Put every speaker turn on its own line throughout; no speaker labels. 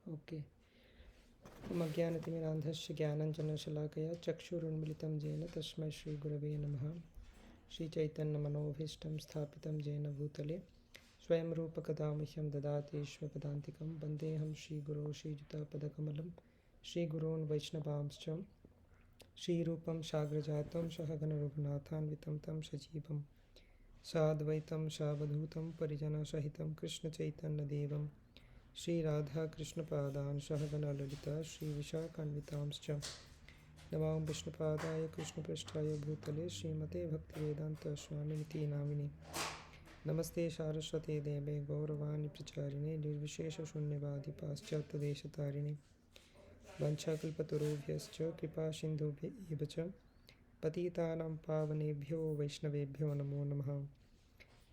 Okay. अज्ञानतिमिरान्धस्य ज्ञानाञ्जनशलाकया चक्षुरुन्मिलितं येन तस्मै श्रीगुरवे नमः। श्रीचैतन्यमनोभीष्टं स्थापितं येन भूतले स्वयं रूपकदा मह्यं ददाति स्वपदान्तिकं। वन्देऽहं श्रीगुरो श्रीयुतापदकमलं श्रीगुरून् वैष्णवांश्च श्रीरूपं साग्रजातं सहगणरघुनाथान्वितं तं सजीवं साद्वैतं सावधूतं परिजनसहितं कृष्णचैतन्यदेवं श्रीराधाकृष्णपादान् सहगणललिता श्रीविशाखान्वितांश्च नमां विष्णुपादाय कृष्णपृष्ठाय भूतले श्रीमते भक्तिवेदान्तस्वामिनिति नामिने। नमस्ते सारस्वते देवे गौरवाणी प्रचारिणे निर्विशेषशून्यवादी पाश्चात्यदेशतारिणे वंशाकल्पतरुभ्यश्च कृपासिन्धुभ्य एव च पतितानां पावनेभ्यो वैष्णवेभ्यो नमो नमः।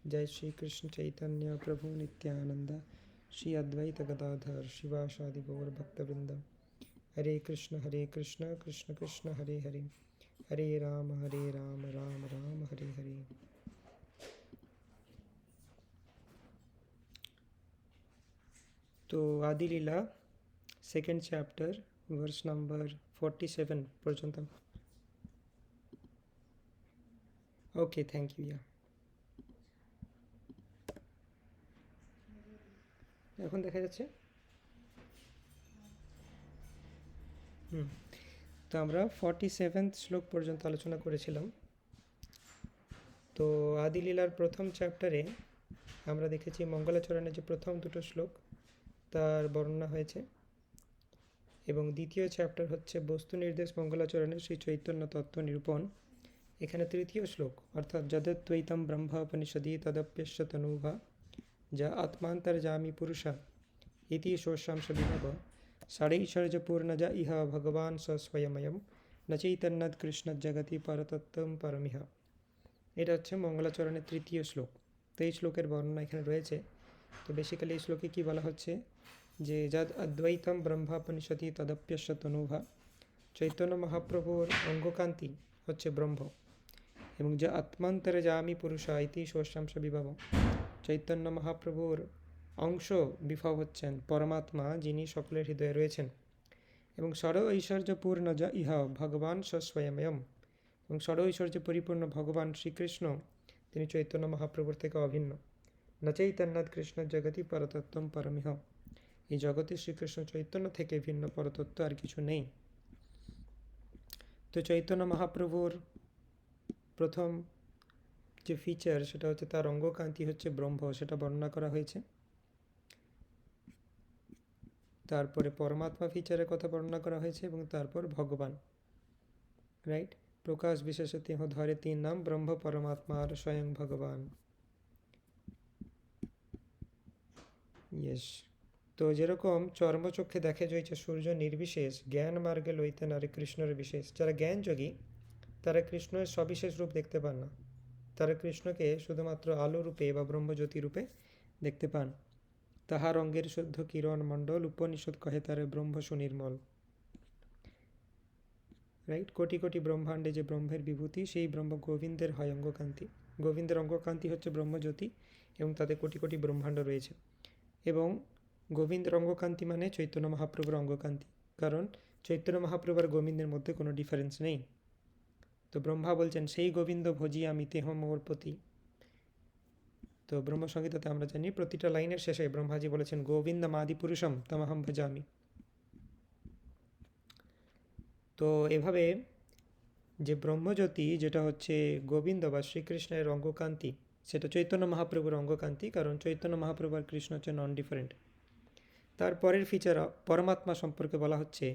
जय श्री कृष्ण चैतन्य प्रभु नित्यानंद श्री अद्वैत गदाधर शिवासादि गौर भक्तवृंद। हरे कृष्ण कृष्ण कृष्ण हरे हरे, हरे राम राम राम हरे हरे। तो आदि लीला सेकेंड चैप्टर वर्स नंबर 47 पर्यंत। Okay, thank you. या এখন দেখা যাচ্ছে। তো আমরা 47th শ্লোক পর্যন্ত আলোচনা করেছিলাম। তো আদি লীলার প্রথম চ্যাপ্টারে আমরা দেখেছি মঙ্গলাচরণের যে প্রথম দুটো শ্লোক তার বর্ণনা হয়েছে, এবং দ্বিতীয় চ্যাপ্টার হচ্ছে বস্তু নির্দেশ মঙ্গলাচরণের শ্রী চৈতন্য তত্ত্ব নিরূপণ। এখানে তৃতীয় শ্লোক অর্থাৎ যদ্দ্বৈতম ব্রহ্মোপনিষদি তদপ্যস্য তনুভা যা আত্মান্তর্যামী পুরুষা ইতি শোষাংশ বিভব ষড়ৈশ্বর্যপূর্ণ যা ইহ ভগবান স স্বয়ময়ম ন চৈতন্যদ কৃষ্ণ জগতি পরতত্ত্বম পরমিহ। এটা হচ্ছে মঙ্গলাচরণের তৃতীয় শ্লোক। তো এই শ্লোকের বর্ণনা এখানে রয়েছে। তো বেসিক্যালি এই শ্লোকে কী বলা হচ্ছে যে যদ অদ্বৈতম ব্রহ্মোপনিষদি তদপ্যস্য তনুভা, চৈতন্য মহাপ্রভুর অঙ্গকান্তি হচ্ছে ব্রহ্ম, এবং যে আত্মান্তর্যামী পুরুষা ইতি শোষাংশ বিভব, চৈতন্য মহাপ্রভুর অংশ বিভব হচ্ছেন পরমাত্মা, যিনি সকলের হৃদয়ে রয়েছেন, এবং ষড় ঐশ্বর্যপূর্ণ যা ইহ ভগবান স্বয়ময়ম, এবং ষড় ঐশ্বর্য পরিপূর্ণ ভগবান শ্রীকৃষ্ণ তিনি চৈতন্য মহাপ্রভুর থেকে অভিন্ন। ন চৈতন্যদ কৃষ্ণ জগতি পরতত্ত্বম পরমিহ, এই জগতে শ্রীকৃষ্ণ চৈতন্য থেকে ভিন্ন পরতত্ত্ব আর কিছু নেই। তো চৈতন্য মহাপ্রভুর প্রথম যে ফিচার সেটা হচ্ছে তার অঙ্গকান্তি হচ্ছে ব্রহ্ম, সেটা বর্ণনা করা হয়েছে। তারপরে পরমাত্মা ফিচারের কথা বর্ণনা করা হয়েছে, এবং তারপর ভগবান, রাইট। প্রকাশ বিশেষে তেহ ধরে তিন নাম ব্রহ্ম পরমাত্মা আর স্বয়ং ভগবান। ইয়েস। তো যেরকম চর্মচক্ষে দেখে যাইছে সূর্য নির্বিশেষ, জ্ঞান মার্গে লইতে নারে কৃষ্ণের বিশেষ। যারা জ্ঞান যোগী তারা কৃষ্ণের সবিশেষ রূপ দেখতে পান না, তারা কৃষ্ণকে শুধুমাত্র আলো রূপে বা ব্রহ্মজ্যোতি রূপে দেখতে পান। তাহার অঙ্গের শুদ্ধ কিরণ মণ্ডল উপনিষদ কহে তারে ব্রহ্ম সুনির্মল, রাইট। কোটি কোটি ব্রহ্মাণ্ডে যে ব্রহ্মের বিভূতি, সেই ব্রহ্ম গোবিন্দের হয় অঙ্গকান্তি। গোবিন্দের অঙ্গকান্তি হচ্ছে ব্রহ্মজ্যোতি, এবং তাতে কোটি কোটি ব্রহ্মাণ্ড রয়েছে। এবং গোবিন্দের অঙ্গকান্তি মানে চৈতন্য মহাপ্রভুর অঙ্গকান্তি, কারণ চৈতন্য মহাপ্রভু আর গোবিন্দের মধ্যে কোনো ডিফারেন্স নেই। তো ব্রহ্মা বলছেন সেই গোবিন্দ ভজি আমি তেহ মোর পতি। তো ব্রহ্মসংহিতাতে আমরা জানি প্রতিটা লাইনের শেষে ব্রহ্মাজি বলেছেন গোবিন্দ মাদি পুরুষম তমহম ভজামি। তো এভাবে যে ব্রহ্মজ্যোতি যেটা হচ্ছে গোবিন্দ বা শ্রীকৃষ্ণের অঙ্গকান্তি, সেটা চৈতন্য মহাপ্রভুর অঙ্গকান্তি, কারণ চৈতন্য মহাপ্রভু আর কৃষ্ণ হচ্ছে নন ডিফারেন্ট। তারপরের ফিচার পরমাত্মা সম্পর্কে বলা হচ্ছে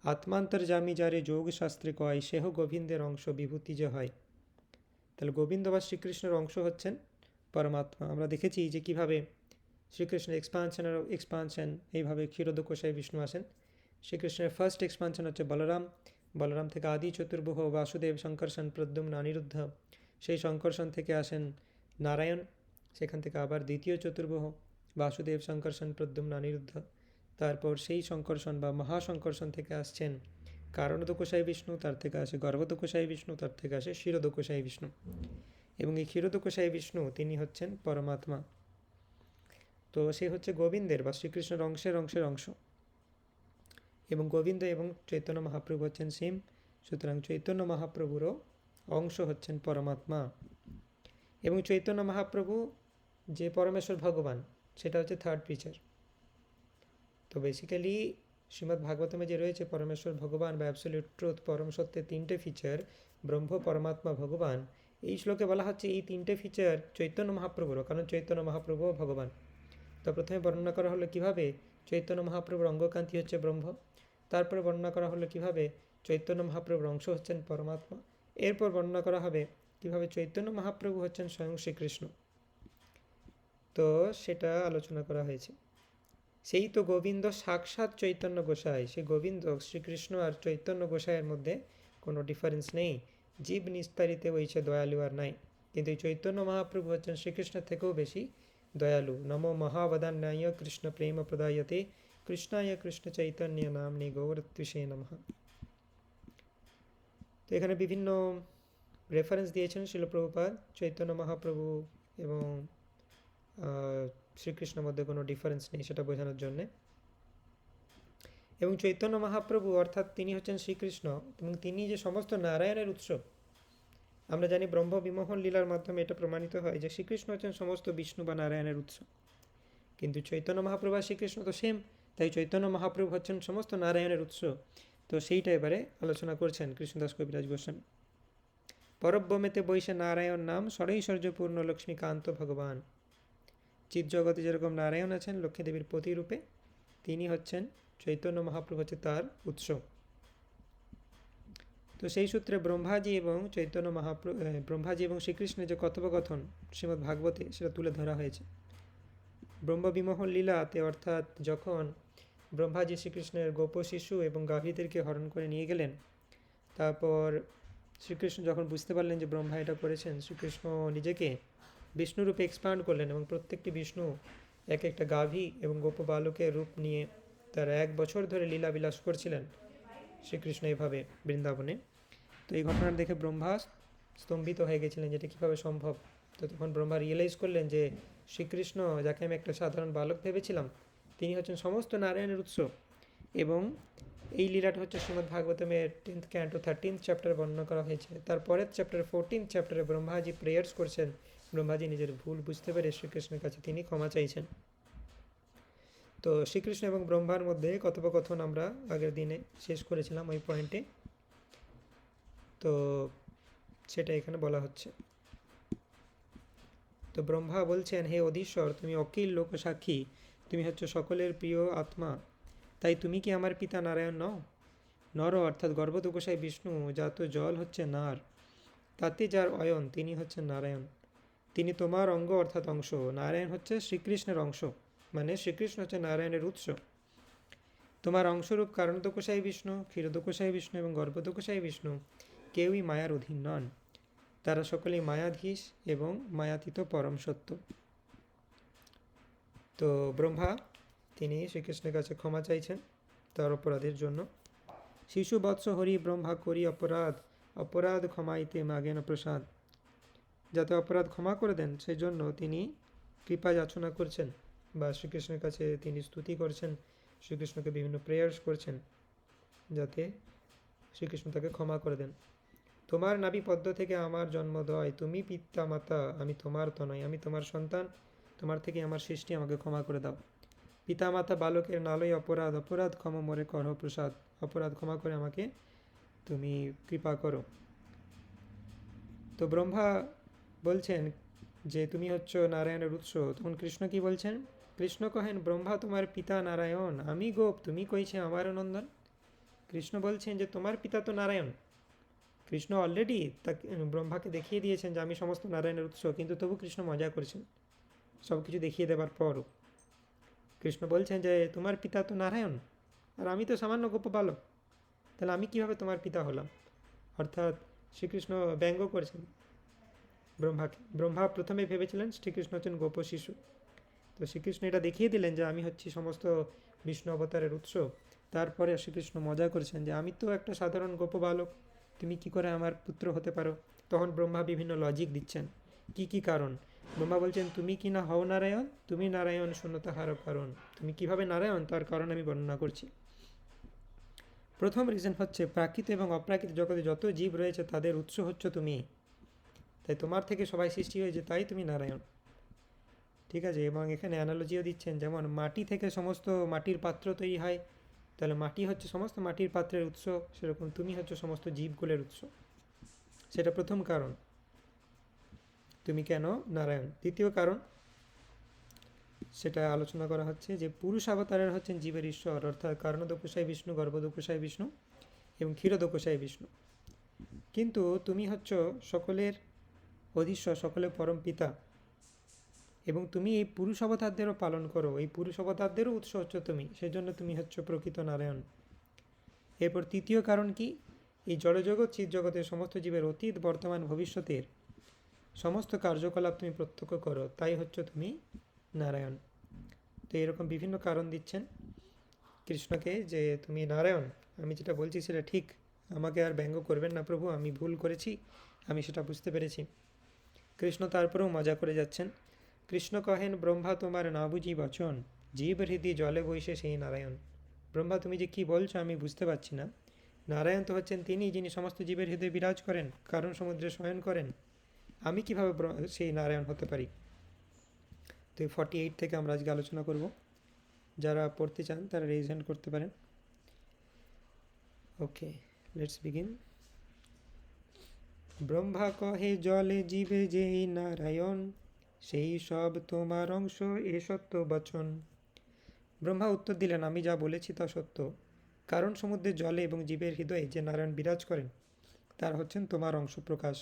আত্মান্তর্যামী যারে যোগ শাস্ত্রে কয় সেহ গোবিন্দের অংশ বিভূতি যে হয়। তাহলে গোবিন্দ বা শ্রীকৃষ্ণের অংশ হচ্ছেন পরমাত্মা। আমরা দেখেছি যে কীভাবে শ্রীকৃষ্ণের এক্সপানশন এইভাবে ক্ষীরোদকোষায় বিষ্ণু আসেন। শ্রীকৃষ্ণের ফার্স্ট এক্সপানশন হচ্ছে বলরাম, বলরাম থেকে আদি চতুর্ভুহ বাসুদেব শঙ্কর্ষণ প্রদ্যুম্ন অনিরুদ্ধ, সেই শঙ্কর্ষণ থেকে আসেন নারায়ণ, সেখান থেকে আবার দ্বিতীয় চতুর্ভুহ বাসুদেব শঙ্কর্ষণ প্রদ্যুম্ন অনিরুদ্ধ, তারপর সেই শঙ্কর্ষণ বা মহাশঙ্কর্ষণ থেকে আসছেন কারণদকোষায় বিষ্ণু, তার থেকে আসে গর্ভদকোষায় বিষ্ণু, তার থেকে আসে ক্ষীরোদকোষায় বিষ্ণু, এবং এই ক্ষীরোদকোষায় বিষ্ণু তিনি হচ্ছেন পরমাত্মা। তো সে হচ্ছে গোবিন্দের বা শ্রীকৃষ্ণের অংশের অংশ। এবং গোবিন্দ এবং চৈতন্য মহাপ্রভু হচ্ছেন সীম, সুতরাং চৈতন্য মহাপ্রভুরও অংশ হচ্ছেন পরমাত্মা। এবং চৈতন্য মহাপ্রভু যে পরমেশ্বর ভগবান, সেটা হচ্ছে থার্ড ফিচার। তো বেসিক্যালি শ্রীমদ্ ভাগবতমে যে রয়েছে পরমেশ্বর ভগবান বা অ্যাবসলিউট ট্রুথ, পরম সত্যের তিনটে ফিচার, ব্রহ্ম, পরমাত্মা, ভগবান, এই শ্লোকে বলা হচ্ছে এই তিনটে ফিচার চৈতন্য মহাপ্রভুরও, কারণ চৈতন্য মহাপ্রভুও ভগবান। তো প্রথমে বর্ণনা করা হলো কিভাবে চৈতন্য মহাপ্রভুর অঙ্গকান্তি হচ্ছে ব্রহ্ম, তারপরে বর্ণনা করা হলো কিভাবে চৈতন্য মহাপ্রভুর অংশ হচ্ছেন পরমাত্মা, এরপর বর্ণনা করা হবে কিভাবে চৈতন্য মহাপ্রভু হচ্ছেন স্বয়ং শ্রীকৃষ্ণ। তো সেটা আলোচনা করা হয়েছে। সেই তো গোবিন্দ সাক্ষাৎ চৈতন্য গোসাই, সেই গোবিন্দ শ্রীকৃষ্ণ আর চৈতন্য গোসাইয়ের মধ্যে কোনো ডিফারেন্স নেই, জীব নিস্তারিতে হয়েছে দয়ালু আর নাই। কিন্তু এই চৈতন্য মহাপ্রভু হচ্ছেন শ্রীকৃষ্ণের থেকেও বেশি দয়ালু। নমো মহাবদান্যায় কৃষ্ণ প্রেম প্রদায়তে কৃষ্ণায় কৃষ্ণ চৈতন্য নাম্নি গৌরত্বিষে নমঃ। তো এখানে বিভিন্ন রেফারেন্স দিয়েছেন শিল প্রভুপাদ চৈতন্য মহাপ্রভু এবং শ্রীকৃষ্ণের মধ্যে কোনো ডিফারেন্স নেই সেটা বোঝানোর জন্যে। এবং চৈতন্য মহাপ্রভু অর্থাৎ তিনি হচ্ছেন শ্রীকৃষ্ণ এবং তিনি যে সমস্ত নারায়ণের উৎস। আমরা জানি ব্রহ্ম বিমোহন লীলার মাধ্যমে এটা প্রমাণিত হয় যে শ্রীকৃষ্ণ হচ্ছেন সমস্ত বিষ্ণু বা নারায়ণের উৎস। কিন্তু চৈতন্য মহাপ্রভু আর শ্রীকৃষ্ণ তো সেম, তাই চৈতন্য মহাপ্রভু হচ্ছেন সমস্ত নারায়ণের উৎস। তো সেইটা এবারে আলোচনা করছেন কৃষ্ণদাস কবিরাজ গোস্বামী। পরব্রহ্মেতে বৈশে নারায়ণ নাম ষড়ৈশ্বর্যপূর্ণ লক্ষ্মীকান্ত ভগবান। চিৎ জগতে যেরকম নারায়ণ আছেন লক্ষ্মীদেবীর প্রতিরূপে, তিনি হচ্ছেন চৈতন্য মহাপ্রভু হচ্ছে তার উৎস। তো সেই সূত্রে ব্রহ্মাজি এবং চৈতন্য মহাপ্রভু, ব্রহ্মাজি এবং শ্রীকৃষ্ণের যে কথোপকথন শ্রীমদ্ ভাগবতে সেটা তুলে ধরা হয়েছে। ব্রহ্ম বিমোহন লীলাতে, অর্থাৎ যখন ব্রহ্মাজি শ্রীকৃষ্ণের গোপ শিশু এবং গাভীদেরকে হরণ করে নিয়ে গেলেন, তারপর শ্রীকৃষ্ণ যখন বুঝতে পারলেন যে ব্রহ্মা এটা করেছেন, শ্রীকৃষ্ণ নিজেকে বিষ্ণুরূপে এক্সপান্ড করলেন এবং প্রত্যেকটি বিষ্ণু এক একটা গাভী এবং গোপ বালকের রূপ নিয়ে তারা 1 বছর ধরে লীলা বিলাস করছিলেন শ্রীকৃষ্ণ এইভাবে বৃন্দাবনে। তো এই ঘটনা দেখে ব্রহ্মা স্তম্ভিত হয়ে গেছিলেন যেটা কীভাবে সম্ভব। তো তখন ব্রহ্মা রিয়েলাইজ করলেন যে শ্রীকৃষ্ণ, যাকে আমি একটা সাধারণ বালক ভেবেছিলাম, তিনি হচ্ছেন সমস্ত নারায়ণের উৎস। এবং এই লীলাটা হচ্ছে শ্রীমদ্ ভাগবতমের 10th ক্যান্টো 13th চ্যাপ্টারে বর্ণনা করা হয়েছে। তারপরের চ্যাপ্টারে 14th চ্যাপ্টারে ব্রহ্মাজি প্রেয়ার্স করছেন, ব্রহ্মাজি নিজের ভুল বুঝতে পেরে শ্রীকৃষ্ণের কাছে তিনি ক্ষমা চাইছেন। তো শ্রীকৃষ্ণ এবং ব্রহ্মার মধ্যে কথোপকথন আমরা আগের দিনে শেষ করেছিলাম ওই পয়েন্টে, তো সেটা এখানে বলা হচ্ছে। তো ব্রহ্মা বলছেন, হে অধীশ্বর, তুমি অখিল লোক সাক্ষী, তুমি হচ্ছে সকলের প্রিয় আত্মা, তাই তুমি কি আমার পিতা নারায়ণ নও? নর অর্থাৎ গর্ভত গোসাই বিষ্ণু, জাত জল হচ্ছে নার, তাতে যার অয়ন তিনি হচ্ছেন নারায়ণ। তিনি তোমার অঙ্গ অর্থাৎ অংশ। নারায়ণ হচ্ছে শ্রীকৃষ্ণের অংশ, মানে শ্রীকৃষ্ণ হচ্ছে নারায়ণের উৎস। তোমার অংশরূপ কারণদোকোসাই বিষ্ণু, ক্ষীরদোকোসাই বিষ্ণু এবং গর্ভদোকোসাই বিষ্ণু কেউই মায়ার অধীন নন, তারা সকলেই মায়াধীশ এবং মায়াতীত পরম সত্য। তো ব্রহ্মা তিনি শ্রীকৃষ্ণের কাছে ক্ষমা চাইছেন তার অপরাধের জন্য। শিশু বৎস হরি ব্রহ্মা করি অপরাধ, অপরাধ ক্ষমাইতে মাগেন প্রসাদ। যাতে অপরাধ ক্ষমা করে দেন সেই জন্য তিনি কৃপা যাচনা করছেন বা শ্রীকৃষ্ণের কাছে তিনি স্তুতি করছেন, শ্রীকৃষ্ণকে বিভিন্ন প্রেয়ার্স করছেন যাতে শ্রীকৃষ্ণ তাকে ক্ষমা করে দেন। তোমার নাভি পদ্ম থেকে আমার জন্মোদয়, তুমি পিতা মাতা, আমি তোমার তনয়, আমি তোমার সন্তান, তোমার থেকে আমার সৃষ্টি, আমাকে ক্ষমা করে দাও। পিতা মাতা বালকের নালয় অপরাধ, অপরাধ ক্ষমা মোরে করহ প্রসাদ, অপরাধ ক্ষমা করে আমাকে তুমি কৃপা করো। তো ব্রহ্মা বলছেন যে তুমি হচ্ছ নারায়ণের উৎস। তখন কৃষ্ণ কি বলছেন? কৃষ্ণ কহেন, ব্রহ্মা তোমার পিতা নারায়ণ, আমি গোপ, তুমি কইছে আমার নন্দন। কৃষ্ণ বলছেন যে তোমার পিতা তো নারায়ণ। কৃষ্ণ অলরেডি তাকে ব্রহ্মাকে দেখিয়ে দিয়েছেন যে আমি সমস্ত নারায়ণের উৎস, কিন্তু তবু কৃষ্ণ মজা করছেন সব কিছু দেখিয়ে দেবার পরও। কৃষ্ণ বলছেন যে তোমার পিতা তো নারায়ণ আর আমি তো সামান্য গোপ বালক, তাহলে আমি কিভাবে তোমার পিতা হলাম? অর্থাৎ শ্রীকৃষ্ণ ব্যঙ্গ করেছেন ব্রহ্মাকে। ব্রহ্মা প্রথমে ভেবেছিলেন শ্রীকৃষ্ণ হচ্ছেন গোপ শিশু, তো শ্রীকৃষ্ণ এটা দেখিয়ে দিলেন যে আমি হচ্ছি সমস্ত বিষ্ণু অবতারের উৎস। তারপরে শ্রীকৃষ্ণ মজা করেছেন যে আমি তো একটা সাধারণ গোপ বালক, তুমি কি করে আমার পুত্র হতে পারো? তখন ব্রহ্মা বিভিন্ন লজিক দিচ্ছেন কি কারণ। ব্রহ্মা বলছেন তুমি কি না হও নারায়ণ, তুমি নারায়ণ শূন্য তাহার কারণ। তুমি কিভাবে নারায়ণ তার কারণ আমি বর্ণনা করছি। প্রথম রিজন হচ্ছে প্রাকৃত এবং অপ্রাকৃত জগতে যত জীব রয়েছে তাদের উৎস হচ্ছে তুমি, তাই তোমার থেকে সবাই সৃষ্টি হয়েছে, তাই তুমি নারায়ণ। ঠিক আছে, এবং এখানে অ্যানালজিও দিচ্ছেন, যেমন মাটি থেকে সমস্ত মাটির পাত্র তৈরি হয়, তাহলে মাটি হচ্ছে সমস্ত মাটির পাত্রের উৎস, সেরকম তুমি হচ্ছে সমস্ত জীবকুলের উৎস। সেটা প্রথম কারণ, তুমি কেন নারায়ণ। দ্বিতীয় কারণ, সেটা আলোচনা করা হচ্ছে যে পুরুষ অবতারের হচ্ছেন জীবের ঈশ্বর, অর্থাৎ কারণদোকসাই বিষ্ণু, গর্ভদোকসাই বিষ্ণু এবং ক্ষীরদোকসাই বিষ্ণু। কিন্তু তুমি হচ্ছ সকলের অধীশ্বর, সকলের পরম পিতা, এবং তুমি এই পুরুষ অবতারদেরও পালন করো, এই পুরুষ অবতারদেরও উৎস হচ্ছে তুমি, সেই জন্য তুমি হচ্ছ প্রকৃত নারায়ণ। এরপর তৃতীয় কারণ কি, এই জড়জগৎ চিৎজগতের সমস্ত জীবের অতীত বর্তমান ভবিষ্যতের সমস্ত কার্যকলাপ তুমি প্রত্যক্ষ করো, তাই হচ্ছে তুমি নারায়ণ। তো এরকম বিভিন্ন কারণ দিচ্ছেন কৃষ্ণকে যে তুমি নারায়ণ, আমি যেটা বলছি সেটা ঠিক, আমাকে আর ব্যঙ্গ করবেন না প্রভু, আমি ভুল করেছি, আমি সেটা বুঝতে পেরেছি। কৃষ্ণ তারপরেও মজা করে যাচ্ছেন। কৃষ্ণ কহেন, ব্রহ্মা তোমার না বুঝি বচন, জীব হৃদয় জলে বৈশে সেই নারায়ণ। ব্রহ্মা তুমি যে কি বলছো আমি বুঝতে পারছি না, নারায়ণ তো হচ্ছেন তিনি যিনি সমস্ত জীবের হৃদয়ে বিরাজ করেন, কারণ সমুদ্রে শয়ন করেন, আমি কিভাবে সেই নারায়ণ হতে পারি। তো 48 থেকে আমরা আজকে আলোচনা করব, যারা পড়তে চান তারা রেজ হ্যান্ড করতে পারেন। ওকে, লেটস বিগিন। ব্রহ্মা কহে জলে জীবে যেই নারায়ণ, সেই সব তোমার অংশ এ সত্য বচন। ব্রহ্মা উত্তর দিলেন, আমি যা বলেছি তা সত্য, কারণ সমুদ্রের জলে এবং জীবের হৃদয়ে যে নারায়ণ বিরাজ করেন তার হচ্ছেন তোমার অংশ প্রকাশ।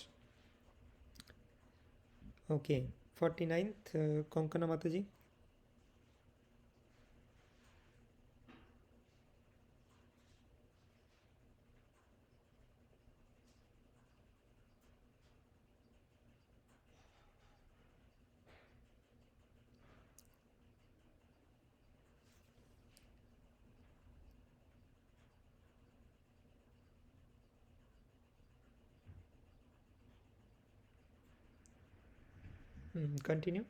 ওকে, 49th কঙ্কনা মাতাজি। কন্টিনিউ।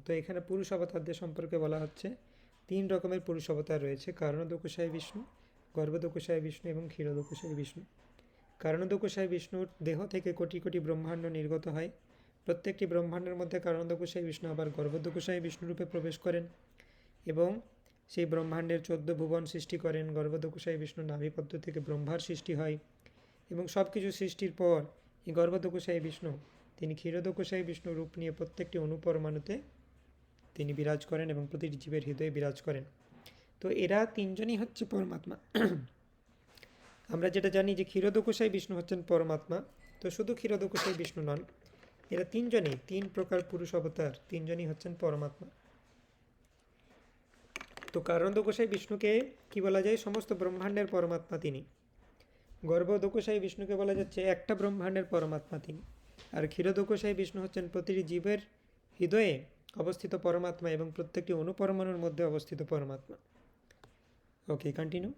তো এখানে পুরুষ অবতারদের সম্পর্কে বলা হচ্ছে, 3 রকমের পুরুষ অবতার রয়েছে, কারণদোকসাই বিষ্ণু, গর্ভদোকসাই বিষ্ণু এবং ক্ষীরদোকসাই বিষ্ণু। কারণদোকসাই বিষ্ণুর দেহ থেকে কোটি কোটি ব্রহ্মাণ্ড নির্গত হয়, প্রত্যেকটি ব্রহ্মাণ্ডের মধ্যে কারণদোকসাই বিষ্ণু আবার গর্ভদোকসাই বিষ্ণুরূপে প্রবেশ করেন এবং সেই ব্রহ্মাণ্ডের 14 ভুবন সৃষ্টি করেন। গর্ভদোকসাই বিষ্ণুর নাভিপদ্ম থেকে ব্রহ্মার সৃষ্টি হয় এবং সব কিছু সৃষ্টির পর এই গর্ভদোকসাই বিষ্ণু তিনি ক্ষীরদোকসাই বিষ্ণু রূপ নিয়ে প্রত্যেকটি অনুপরমাণুতে তিনি বিরাজ করেন এবং প্রতিটি জীবের হৃদয়ে বিরাজ করেন। তো এরা তিনজনই হচ্ছে পরমাত্মা। আমরা যেটা জানি যে ক্ষীরদোকসাই বিষ্ণু হচ্ছেন পরমাত্মা, তো শুধু ক্ষীরদোকসাই বিষ্ণু নন, এরা তিনজনই 3 প্রকার পুরুষ অবতার, তিনজনই হচ্ছেন পরমাত্মা। তো কারণদোকসাই বিষ্ণুকে কি বলা যায়, সমস্ত ব্রহ্মাণ্ডের পরমাত্মা তিনি। গর্ভদোকসাই বিষ্ণুকে বলা যাচ্ছে একটা ব্রহ্মাণ্ডের পরমাত্মা তিনি। আর ক্ষীরদোকসাই বিষ্ণু হচ্ছেন প্রতিটি জীবের হৃদয়ে অবস্থিত পরমাত্মা এবং প্রত্যেকটি অনুপরমাণুর মধ্যে অবস্থিত পরমাত্মা। ওকে, কন্টিনিউ।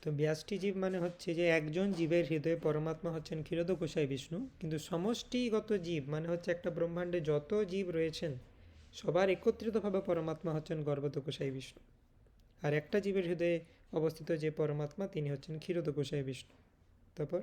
তো 82টি জীব মানে হচ্ছে যে একজন জীবের হৃদয়ে পরমাত্মা হচ্ছেন ক্ষীরদোকসাই বিষ্ণু, কিন্তু সমষ্টিগত জীব মানে হচ্ছে একটা ব্রহ্মাণ্ডে যত জীব রয়েছেন সবার একত্রিতভাবে পরমাত্মা হচ্ছেন গর্ভদোকসাই বিষ্ণু। আর একটা জীবের হৃদয়ে অবস্থিত যে পরমাত্মা তিনি হচ্ছেন ক্ষীরদোকসাই বিষ্ণু। তারপর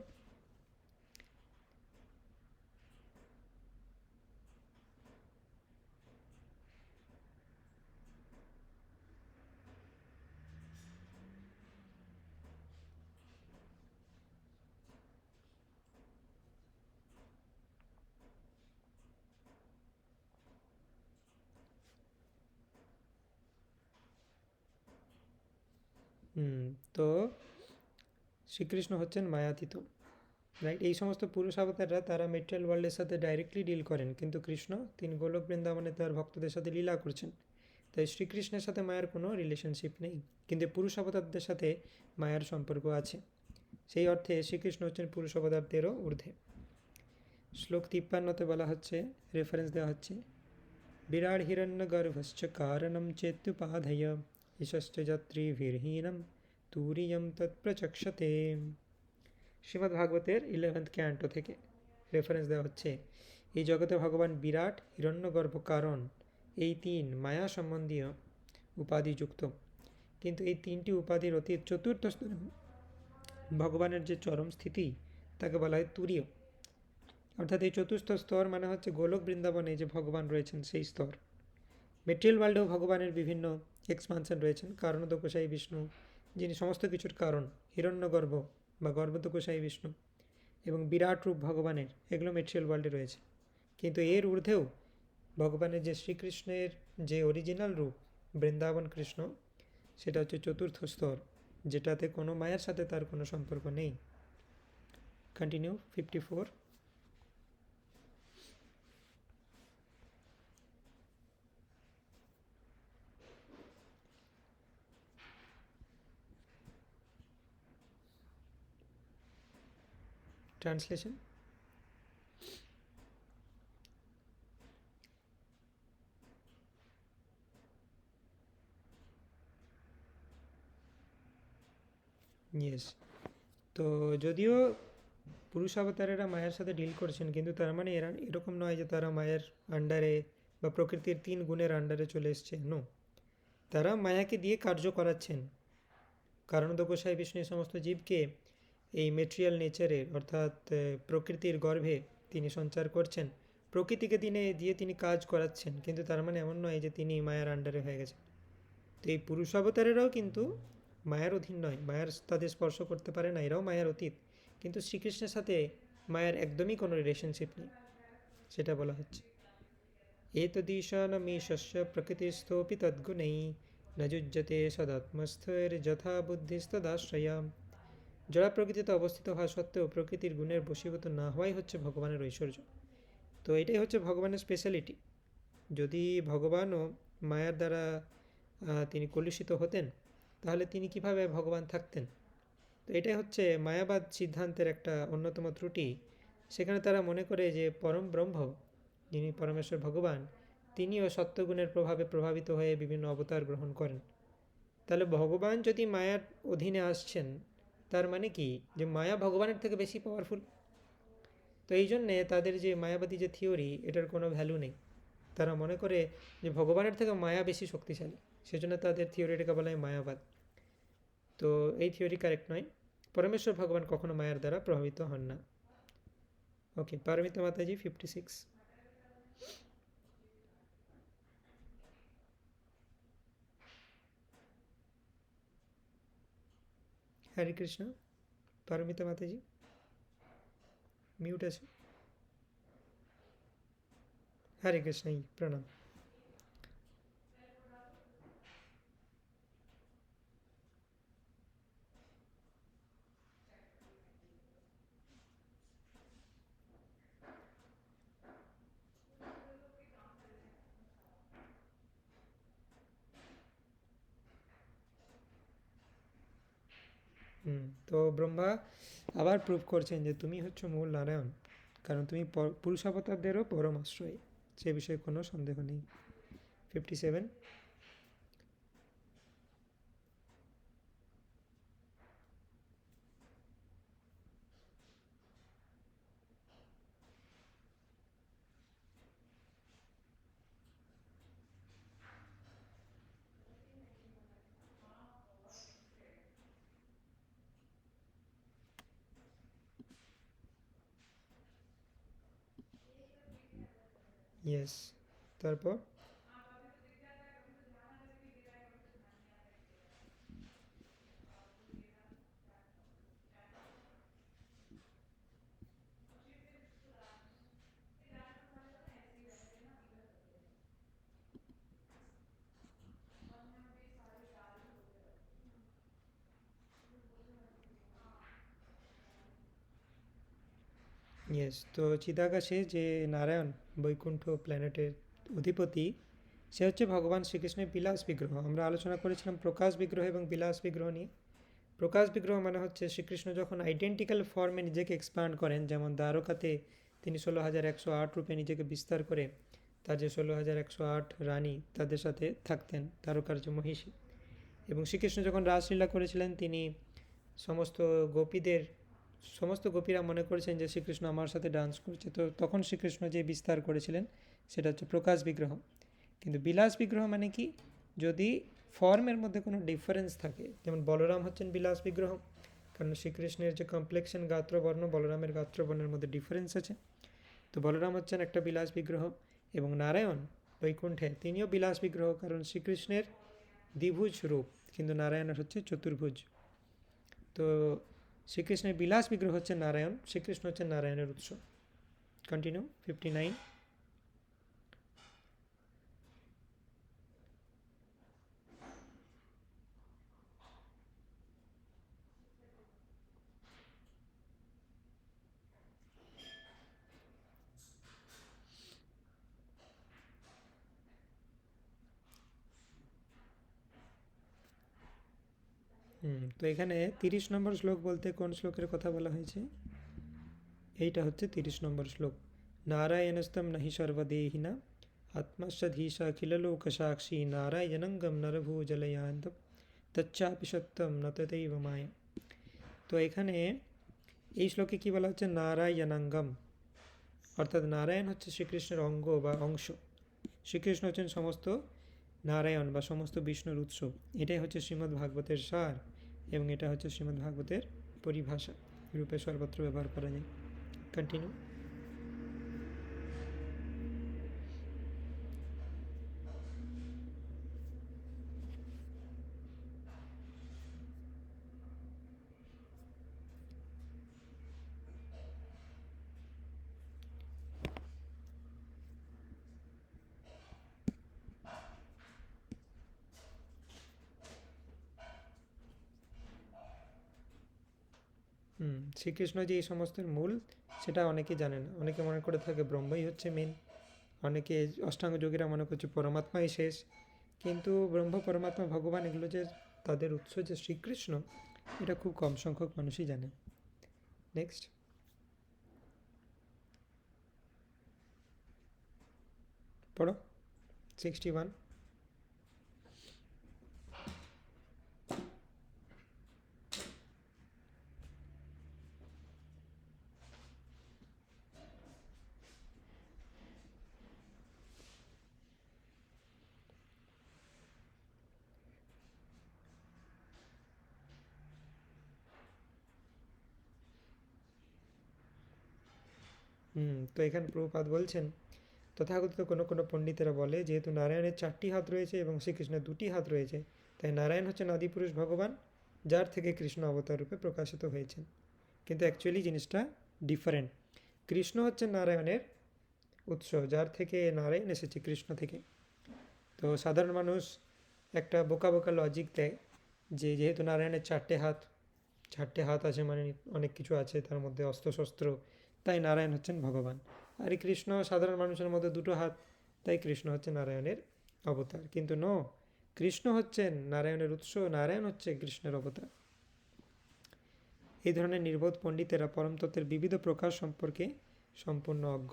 তো শ্রীকৃষ্ণ হচ্ছেন মায়াতীত, রাইট? এই সমস্ত পুরুষ অবতাররা তারা মেটেরিয়াল ওয়ার্ল্ডের সাথে ডাইরেক্টলি ডিল করেন, কিন্তু কৃষ্ণ তিনি গোলক বৃন্দাবনে তার ভক্তদের সাথে লীলা করছেন। তাই শ্রীকৃষ্ণের সাথে মায়ার কোনো রিলেশনশিপ নেই, কিন্তু পুরুষ অবতারদের সাথে মায়ার সম্পর্ক আছে। সেই অর্থে শ্রীকৃষ্ণ হচ্ছেন পুরুষ অবতারদেরও ঊর্ধ্বে। শ্লোক 53-তে বলা হচ্ছে, রেফারেন্স দেওয়া হচ্ছে, বিরাট হিরণ্য গর্ভশ্চ কারণম চেত্যুপাধয় ঈশশ্চ যাত্রীভির্হীনম তুরিয়ম তৎপ্রচক্ষতে। শ্রীমদ্ ভাগবতের 11th ক্যান্টো থেকে রেফারেন্স দেওয়া হচ্ছে, এই জগতে ভগবান বিরাট, হিরণ্যগর্ভ, কারণ, এই তিন মায়া সম্বন্ধীয় উপাধিযুক্ত, কিন্তু এই তিনটি উপাধির অতীত চতুর্থ স্তরে ভগবানের যে চরম স্থিতি তাকে বলা হয় তুরীয়। অর্থাৎ এই চতুর্থ স্তর মানে হচ্ছে গোলক বৃন্দাবনে যে ভগবান রয়েছেন সেই স্তর। মেটেরিয়াল ওয়ার্ল্ডেও ভগবানের বিভিন্ন এক্সপানশন রয়েছেন, কারণোদকশায়ী বিষ্ণু যিনি সমস্ত কিছুর কারণ, হিরণ্যগর্ভ বা গর্ভোদকশায়ী বিষ্ণু এবং বিরাট রূপ ভগবানের, এগুলো মেটেরিয়াল ওয়ার্ল্ডে রয়েছে। কিন্তু এর ঊর্ধ্বেও ভগবানের যে শ্রীকৃষ্ণের যে অরিজিনাল রূপ বৃন্দাবন কৃষ্ণ, সেটা হচ্ছে চতুর্থ স্তর, যেটাতে কোনো মায়ের সাথে তার কোনো সম্পর্ক নেই। কন্টিনিউ 54। Translation, yes. তো যদিও পুরুষ অবতারেরা মায়ের সাথে ডিল করছেন, কিন্তু তার মানে এরা এরকম নয় যে তারা মায়ের আন্ডারে বা প্রকৃতির তিন গুণের আন্ডারে চলে এসছে। নো, তারা মায়াকে দিয়ে কার্য করাচ্ছেন। কারণোদকশায়ী বিষ্ণু সমস্ত জীবকে এই মেটেরিয়াল নেচারের অর্থাৎ প্রকৃতির গর্ভে তিনি সঞ্চার করছেন, প্রকৃতিকে দিয়ে তিনি কাজ করাচ্ছেন, কিন্তু তার মানে এমন নয় যে তিনি মায়ার আন্ডারে হয়ে গেছেন। তো এই পুরুষ অবতারেরাও কিন্তু মায়ার অধীন নয়, মায়ার তাদের স্পর্শ করতে পারে না, এরাও মায়ার অতীত, কিন্তু শ্রীকৃষ্ণের সাথে মায়ার একদমই কোনো রিলেশনশিপ নেই, সেটা বলা হচ্ছে। এতদীশানমীশস্য প্রকৃতিস্থোপি তদ্গুণৈ ন যুজ্যতে সদাত্মস্থৈর যথা বুদ্ধিস্তদাশ্রয়াম। জড়া প্রকৃতিতে অবস্থিত হওয়া সত্ত্বেও প্রকৃতির গুণের বশীভূত না হওয়াই হচ্ছে ভগবানের ঐশ্বর্য। তো এটাই হচ্ছে ভগবানের স্পেশালিটি। যদি ভগবানও মায়ার দ্বারা তিনি কলুষিত হতেন, তাহলে তিনি কিভাবে ভগবান থাকতেন? তো এটাই হচ্ছে মায়াবাদ সিদ্ধান্তের একটা অন্যতম ত্রুটি। সেখানে তারা মনে করে যে পরম ব্রহ্ম, যিনি পরমেশ্বর ভগবান, তিনিও সত্যগুণের প্রভাবে প্রভাবিত হয়ে বিভিন্ন অবতার গ্রহণ করেন। তাহলে ভগবান যদি মায়ার অধীনে আসছেন, তার মানে কি যে মায়া ভগবানের থেকে বেশি পাওয়ারফুল? তো এই জন্যে তাদের যে মায়াবাদী যে থিওরি, এটার কোনো ভ্যালু নেই। তারা মনে করে যে ভগবানের থেকে মায়া বেশি শক্তিশালী, সেজন্য তাদের থিওরিটাকে বলা হয় মায়াবাদ। তো এই থিওরি কারেক্ট নয়। পরমেশ্বর ভগবান কখনো মায়ার দ্বারা প্রভাবিত হন না। ওকে, পারমিতা মাতাজি 56। হরে কৃষ্ণ। পারমিতা মাতাজি মিউট আছে। হরে কৃষ্ণ, প্রণাম। তো ব্রহ্মা আবার প্রুভ করছেন যে তুমি হচ্ছে মূল নারায়ণ, কারণ তুমি পুরুষ অবতারদেরও পরম আশ্রয়, সে বিষয়ে কোনো সন্দেহ নেই। 57। ইয়েস, তারপর ইয়েস, তো চিদাকাশে যে নারায়ণ বৈকুণ্ঠ প্ল্যানেটের অধিপতি, সে হচ্ছে ভগবান শ্রীকৃষ্ণের বিলাস বিগ্রহ। আমরা আলোচনা করেছিলাম প্রকাশ বিগ্রহ এবং বিলাস বিগ্রহ নিয়ে। প্রকাশ বিগ্রহ মানে হচ্ছে শ্রীকৃষ্ণ যখন আইডেন্টিক্যাল ফর্মে নিজেকে এক্সপ্যান্ড করেন, যেমন দ্বারকাতে তিনি 16,108 রূপে নিজেকে বিস্তার করে তার যে 16,108 রানী তাদের সাথে থাকতেন, দ্বারকার যে মহিষী। এবং শ্রীকৃষ্ণ যখন রাসলীলা করেছিলেন, তিনি সমস্ত গোপীদের সমস্ত গোপীরা মনে করেছেন যে শ্রীকৃষ্ণ আমার সাথে ডান্স করছে, তো তখন শ্রীকৃষ্ণ যে বিস্তার করেছিলেন সেটা হচ্ছে প্রকাশ বিগ্রহ। কিন্তু বিলাস বিগ্রহ মানে কি, যদি ফর্মের মধ্যে কোনো ডিফারেন্স থাকে, যেমন বলরাম হচ্ছেন বিলাস বিগ্রহ, কারণ শ্রীকৃষ্ণের যে কমপ্লেক্সন গাত্রবর্ণ, বলরামের গাত্রবর্ণের মধ্যে ডিফারেন্স আছে, তো বলরাম হচ্ছেন একটা বিলাস বিগ্রহ। এবং নারায়ণ বৈকুণ্ঠে তিনিও বিলাস বিগ্রহ, কারণ শ্রীকৃষ্ণের দ্বিভুজ রূপ কিন্তু নারায়ণের হচ্ছে চতুর্ভুজ। তো শ্রীকৃষ্ণের বিলাস বিগ্রহ হচ্ছে নারায়ণ, শ্রীকৃষ্ণ হচ্ছে নারায়ণের উৎস। কন্টিনিউ 59। তো এখানে 30 নম্বর শ্লোক বলতে কোন শ্লোকের কথা বলা হয়েছে? এইটা হচ্ছে 30 নম্বর শ্লোক। নারায়ণস্তম নাহি সর্বদেহিনা আত্মসধীশা অখিললোক সাক্ষী নারায়ণঙ্গম নরভূজলয়ান্ত তচ্চাপি সত্যম নততৈব মায়া। তো এখানে এই শ্লোকে কি বলা হচ্ছে? নারায়ণাঙ্গম, অর্থাৎ নারায়ণ হচ্ছে শ্রীকৃষ্ণের অঙ্গ বা অংশ। শ্রীকৃষ্ণ হচ্ছেন সমস্ত নারায়ণ বা সমস্ত বিষ্ণুর উৎস। এটাই হচ্ছে শ্রীমদ্ ভাগবতের সার, এবং এটা হচ্ছে শ্রীমদ্ ভাগবতের পরিভাষা রূপে সর্বত্র ব্যবহার করা যায়। কন্টিনিউ। শ্রীকৃষ্ণ যে এই সমস্তের মূল, সেটা অনেকে জানে না। অনেকে মনে করে থাকে ব্রহ্মাই হচ্ছে মেন, অনেকে অষ্টাঙ্গ যোগীরা মনে করছে পরমাত্মাই শেষ, কিন্তু ব্রহ্ম পরমাত্মা ভগবান এগুলো যে তাদের উৎস যে শ্রীকৃষ্ণ, এটা খুব কম সংখ্যক মানুষই জানে। নেক্সট পড়ো 61। তো এখানে প্রভুপাদ বলছেন, তথাগত কোনো কোনো পণ্ডিতেরা বলে যেহেতু নারায়ণের 4টি হাত রয়েছে এবং শ্রীকৃষ্ণের 2টি হাত রয়েছে, তাই নারায়ণ হচ্ছেন আদিপুরুষ ভগবান, যার থেকে কৃষ্ণ অবতার রূপে প্রকাশিত হয়েছেন। কিন্তু অ্যাকচুয়ালি জিনিসটা ডিফারেন্ট। কৃষ্ণ হচ্ছেন নারায়ণের উৎস, যার থেকে নারায়ণ এসেছে কৃষ্ণ থেকে। তো সাধারণ মানুষ একটা বোকা বোকা লজিক দেয় যে যেহেতু নারায়ণের 4টে হাত আছে মানে অনেক কিছু আছে তার মধ্যে, অস্ত্র শস্ত্র, তাই নারায়ণ হচ্ছেন ভগবান। আর এই কৃষ্ণ সাধারণ মানুষের মধ্যে 2টো হাত, তাই কৃষ্ণ হচ্ছে নারায়ণের অবতার। কিন্তু কৃষ্ণ হচ্ছেন নারায়ণের উৎস, নারায়ণ হচ্ছে কৃষ্ণের অবতার। এই ধরনের নির্বোধ পণ্ডিতেরা পরমতত্ত্বের বিবিধ প্রকার সম্পর্কে সম্পূর্ণ অজ্ঞ।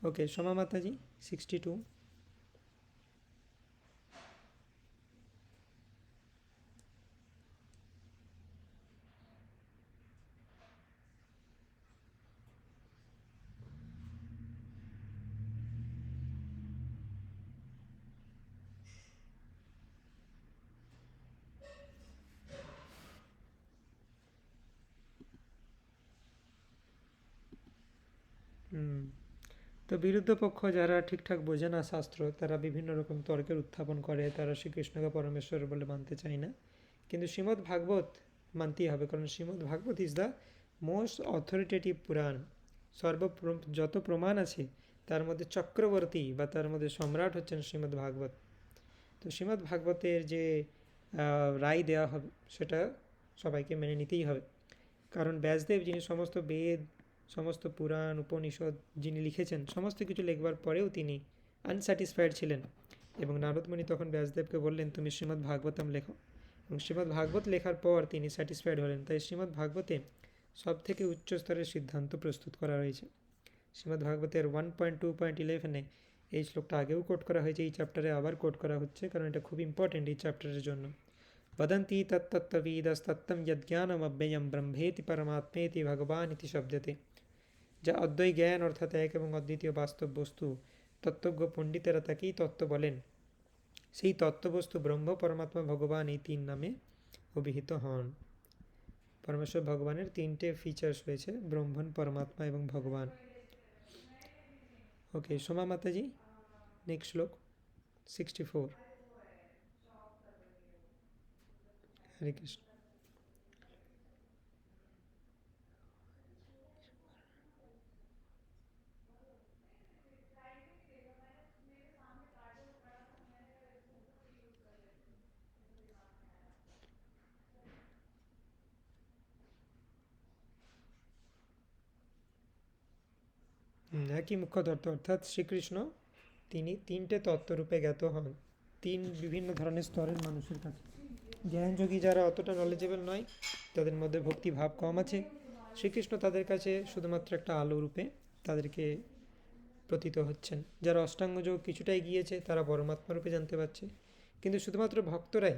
ওকে, সোমা মাতাজি 62। তো বিরুদ্ধ পক্ষ যারা ঠিকঠাক বোঝে না শাস্ত্র, তারা বিভিন্ন রকম তর্কের উত্থাপন করে, তারা শ্রীকৃষ্ণকে পরমেশ্বর বলে মানতে চায় না। কিন্তু শ্রীমদ্ ভাগবত মানতেই হবে, কারণ শ্রীমদ্ ভাগবত ইজ দ্য মোস্ট অথরিটেটিভ পুরাণ। যত প্রমাণ আছে তার মধ্যে চক্রবর্তী বা তার মধ্যে সম্রাট হচ্ছেন শ্রীমদ্ ভাগবত। তো শ্রীমদ্ ভাগবতের যে রায় দেওয়া হবে সেটা সবাইকে মেনে নিতেই হবে, কারণ ব্যাসদেব যিনি সমস্ত বেদ সমস্ত পুরাণ উপনিষদ যিনি লিখেছেন সমস্ত কিছু লিখবার পরেও তিনি আনস্যাটিসফাইড ছিলেন এবং নারদমুনি তখন ব্যাসদেবকে বললেন তুমি শ্রীমদ্ ভাগবতম লেখো এবং শ্রীমদ্ ভাগবত লেখার পর তিনি স্যাটিসফাইড হলেন। তাই শ্রীমদ্ ভাগবতে সব থেকে উচ্চ স্তরের সিদ্ধান্ত প্রস্তুত করা হয়েছে। শ্রীমদ্ ভাগবতের 1.2.11 এই শ্লোকটা আগেও কোট করা হয়েছে, এই চ্যাপ্টারে আবার কোট করা হচ্ছে কারণ এটা খুব ইম্পর্টেন্ট এই চ্যাপ্টারের জন্য। वदन्ति तत्तत्त्वविदस्तत्तं यज्ञानमव्ययं ब्रह्मेति परमात्मेति भगवान इति शब्दते। যা অদ্বৈ জ্ঞান অর্থাৎ এক এবং অদ্বিতীয় বাস্তব বস্তু তত্ত্বজ্ঞ পণ্ডিতেরা তাকেই তত্ত্ব বলেন, সেই তত্ত্ববস্তু ব্রহ্ম পরমাত্মা ভগবান এই তিন নামে অভিহিত হন। পরমেশ্বর ভগবানের তিনটে ফিচার্স রয়েছে, ব্রহ্মণ, পরমাত্মা এবং ভগবান। ওকে, সোমা মাতাজি, নেক্সট শ্লোক 64। হরে কৃষ্ণ। একই মুখ্য তত্ত্ব অর্থাৎ শ্রীকৃষ্ণ তিনি তিনটে তত্ত্বরূপে জ্ঞাত হন তিন বিভিন্ন ধরনের স্তরের মানুষের কাছে। জ্ঞানযোগী যারা অতটা নলেজেবল নয়, তাদের মধ্যে ভক্তি ভাব কম আছে, শ্রীকৃষ্ণ তাদের কাছে শুধুমাত্র একটা আলো রূপে তাদেরকে প্রতীত হচ্ছেন। যারা অষ্টাঙ্গযোগ কিছুটাই গিয়েছে তারা পরমাত্মা রূপে জানতে পারছে, কিন্তু শুধুমাত্র ভক্তরাই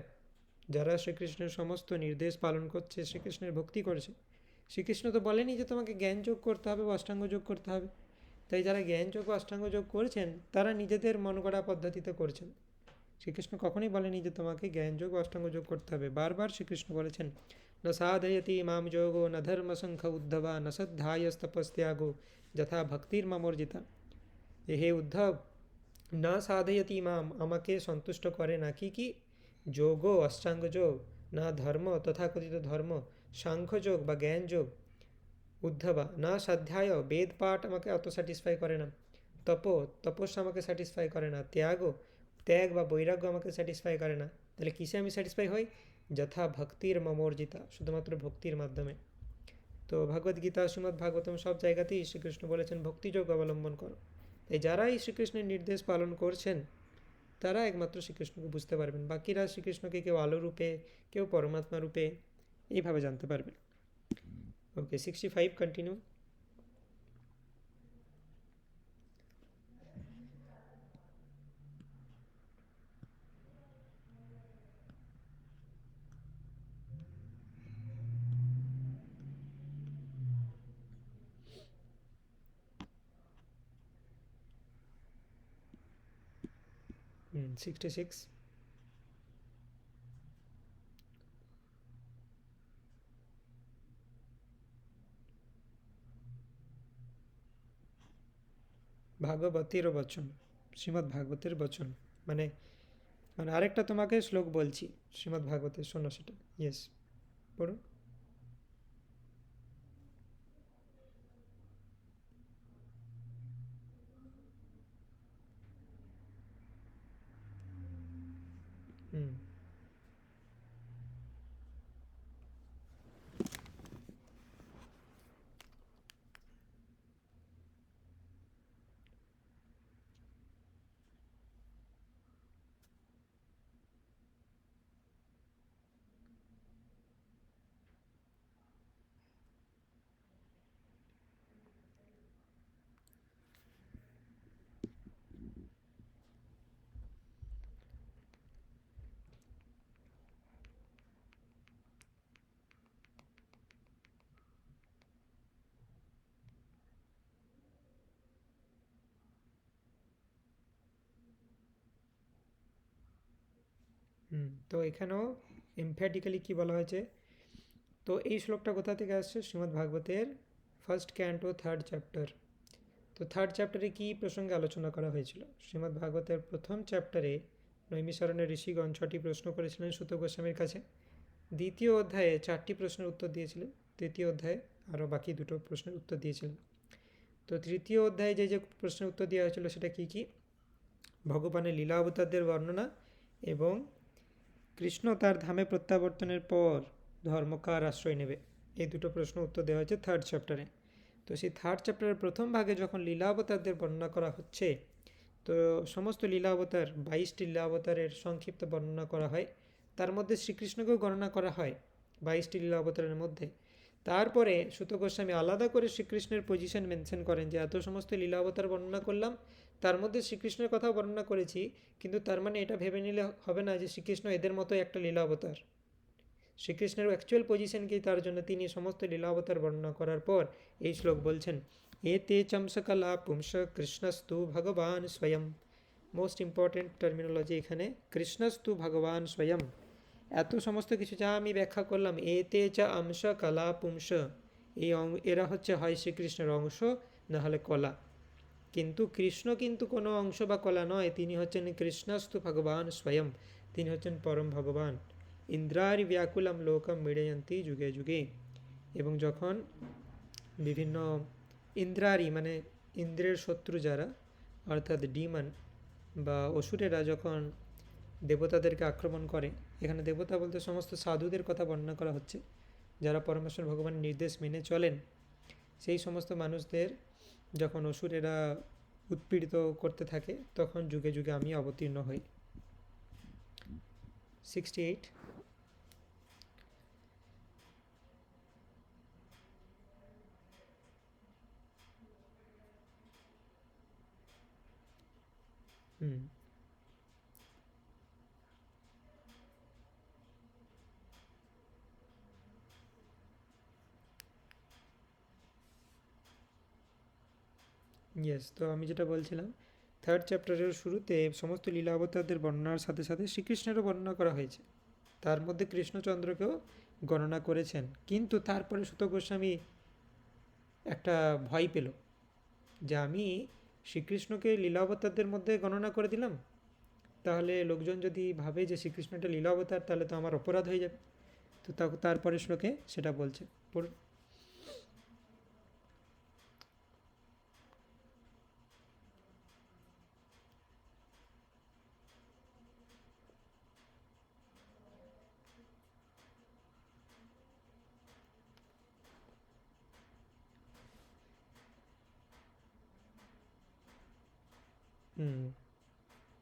যারা শ্রীকৃষ্ণের সমস্ত নির্দেশ পালন করছে, শ্রীকৃষ্ণের ভক্তি করছে। শ্রীকৃষ্ণ তো বলেনি যে তোমাকে জ্ঞানযোগ করতে হবে বা অষ্টাঙ্গযোগ করতে হবে, তাই যারা জ্ঞানযোগ বা অষ্টাঙ্গযোগ করছেন তারা নিজেদের মন গড়া পদ্ধতিতে করছেন। শ্রীকৃষ্ণ কখনোই বলেনি যে তোমাকে জ্ঞানযোগ বা অষ্টাঙ্গযোগ করতে হবে। বারবার শ্রীকৃষ্ণ বলেছেন ন সাধয়তি মাম যোগো ন ধর্মসংখ্য উদ্ধবা ন সদ্ধায়স্তপস্ত্যাগো যথা ভক্তির মামর্জিতা। হে উদ্ধব, না সাধয়তি মাম আমাকে সন্তুষ্ট করে না কি কি যোগ অষ্টাঙ্গযোগ, না ধর্ম তথাকথিত ধর্ম, সাংখ্যযোগ বা জ্ঞানযোগ, উদ্ধবা না সাধ্যায় বেদ পাঠ আমাকে অত স্যাটিসফাই করে না, তপস্যা আমাকে স্যাটিসফাই করে না, ত্যাগ বা বৈরাগ্য আমাকে স্যাটিসফাই করে না। তাহলে কিসে আমি স্যাটিসফাই হই? যথা ভক্তির মমর্জিতা, শুধুমাত্র ভক্তির মাধ্যমে। তো ভগবদ্গীতা শ্রীমদ্ ভাগবতম সব জায়গাতেই শ্রীকৃষ্ণ বলেছেন ভক্তিযোগ অবলম্বন করো। তাই যারাই শ্রীকৃষ্ণের নির্দেশ পালন করছেন তারা একমাত্র শ্রীকৃষ্ণকে বুঝতে পারবেন, বাকিরা শ্রীকৃষ্ণকে কেউ আলো রূপে কেউ পরমাত্মা রূপে এইভাবে জানতে পারবেন। ওকে, 65 কন্টিনিউ। হুম, 66। ভাগবতের বচন, শ্রীমদ্ ভাগবতের বচন, মানে মানে আরেকটা তোমাকে শ্লোক বলছি শ্রীমদ্ ভাগবতের, শোনো সেটা। ইয়েস, পড়ুন। হুম তো এখানেও এমফ্যাটিক্যালি কি বলা হয়েছে? তো এই শ্লোকটা কোথা থেকে আসছে? শ্রীমদ্ ভাগবতের ফার্স্ট ক্যান্টো 3rd চ্যাপ্টার। তো 3rd চ্যাপ্টারে কি প্রসঙ্গে আলোচনা করা হয়েছিল? শ্রীমদ্ ভাগবতের প্রথম চ্যাপ্টারে নৈমিষারণ্যের ঋষিগণ 6টি প্রশ্ন করেছিলেন সুত গোস্বামীর কাছে। দ্বিতীয় অধ্যায়ে 4টি প্রশ্নের উত্তর দিয়েছিলেন, তৃতীয় অধ্যায়ে আরও বাকি 2টো প্রশ্নের উত্তর দিয়েছিলেন। তো তৃতীয় অধ্যায়ে যে যে প্রশ্নের উত্তর দেওয়া হয়েছিল সেটা কি কি? ভগবানের লীলা অবতারদের বর্ণনা এবং কৃষ্ণ তার ধামে প্রত্যাবর্তনের পর ধর্ম কার আশ্রয় নেবে, এই দুটো প্রশ্ন উত্তর দেওয়া হয়েছে 3rd চ্যাপ্টারে। তো তো সেই থার্ড চ্যাপ্টারের প্রথম ভাগে যখন লীলা অবতারদের বর্ণনা করা হচ্ছে, তো সমস্ত লীলা অবতার 22টি লীলা অবতারের সংক্ষিপ্ত বর্ণনা করা হয়। তার মধ্যে শ্রীকৃষ্ণকেও গণনা করা হয় 22টি লীলা অবতারের মধ্যে। তারপরে সুত গোস্বামী আলাদা করে শ্রীকৃষ্ণের পজিশন মেনশন করেন যে এত সমস্ত লীলা অবতার বর্ণনা করলাম, তার মধ্যে শ্রীকৃষ্ণের কথা বর্ণনা করেছি, কিন্তু তার মানে এটা ভেবে নিলে হবে না যে শ্রীকৃষ্ণ এদের মতো একটা লীলা অবতার। শ্রীকৃষ্ণের অ্যাকচুয়াল পজিশন কি, তার জন্য তিনি সমস্ত লীলা অবতার বর্ণনা করার পর এই শ্লোক বলছেন, এতে চমসকলা পুংস কৃষ্ণস্তু ভগবান স্বয়ং। মোস্ট ইম্পর্টেন্ট টার্মিনোলজি এখানে, কৃষ্ণস্তু ভগবান স্বয়ং। এত সমস্ত কিছু যা আমি ব্যাখ্যা করলাম, এতে চ অংশ কলা পুংস, এরা হচ্ছে হয় শ্রীকৃষ্ণের অংশ, না হলে কলা। কিন্তু কৃষ্ণ কিন্তু কোনো অংশ বা কলা নয়, তিনি হচ্ছেন কৃষ্ণস্তু ভগবান স্বয়ং, তিনি হচ্ছেন পরম ভগবান। ইন্দ্রারি ব্যাকুলম লোকম মীড়য়ন্তি যুগে যুগে। এবং যখন বিভিন্ন ইন্দ্রারি মানে ইন্দ্রের শত্রু যারা, অর্থাৎ ডিমন বা অসুরেরা যখন দেবতাদেরকে আক্রমণ করে, এখানে দেবতা বলতে সমস্ত সাধুদের কথা বর্ণনা করা হচ্ছে, যারা পরমেশ্বর ভগবানের নির্দেশ মেনে চলেন, সেই সমস্ত মানুষদের যখন অসুরেরা উৎপীড়িত করতে থাকে, তখন যুগে যুগে আমি অবতীর্ণ হই। 68 ইয়েস, তো আমি যেটা বলছিলাম, থার্ড চ্যাপ্টারের শুরুতে সমস্ত লীলা অবতারদের বর্ণনার সাথে সাথে শ্রীকৃষ্ণেরও বর্ণনা করা হয়েছে। তার মধ্যে কৃষ্ণচন্দ্রকেও গণনা করেছেন, কিন্তু তারপরে সুত গোস্বামী একটা ভয় পেল যে আমি শ্রীকৃষ্ণকে লীলা অবতারদের মধ্যে গণনা করে দিলাম, তাহলে লোকজন যদি ভাবে যে শ্রীকৃষ্ণ একটা লীলা অবতার, তাহলে তো আমার অপরাধ হয়ে যাবে। তো তারপরে শ্লোকে সেটা বলছে।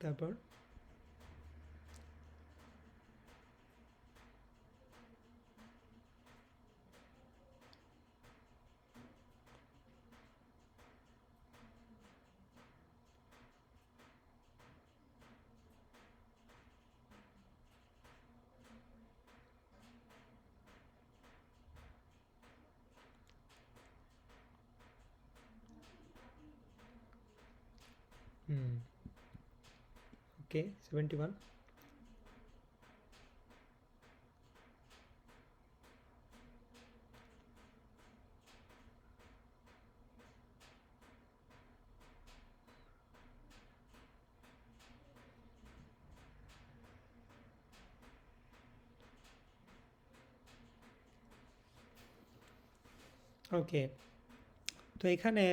তারপর ওকে, 71। ওকে, তো এখানে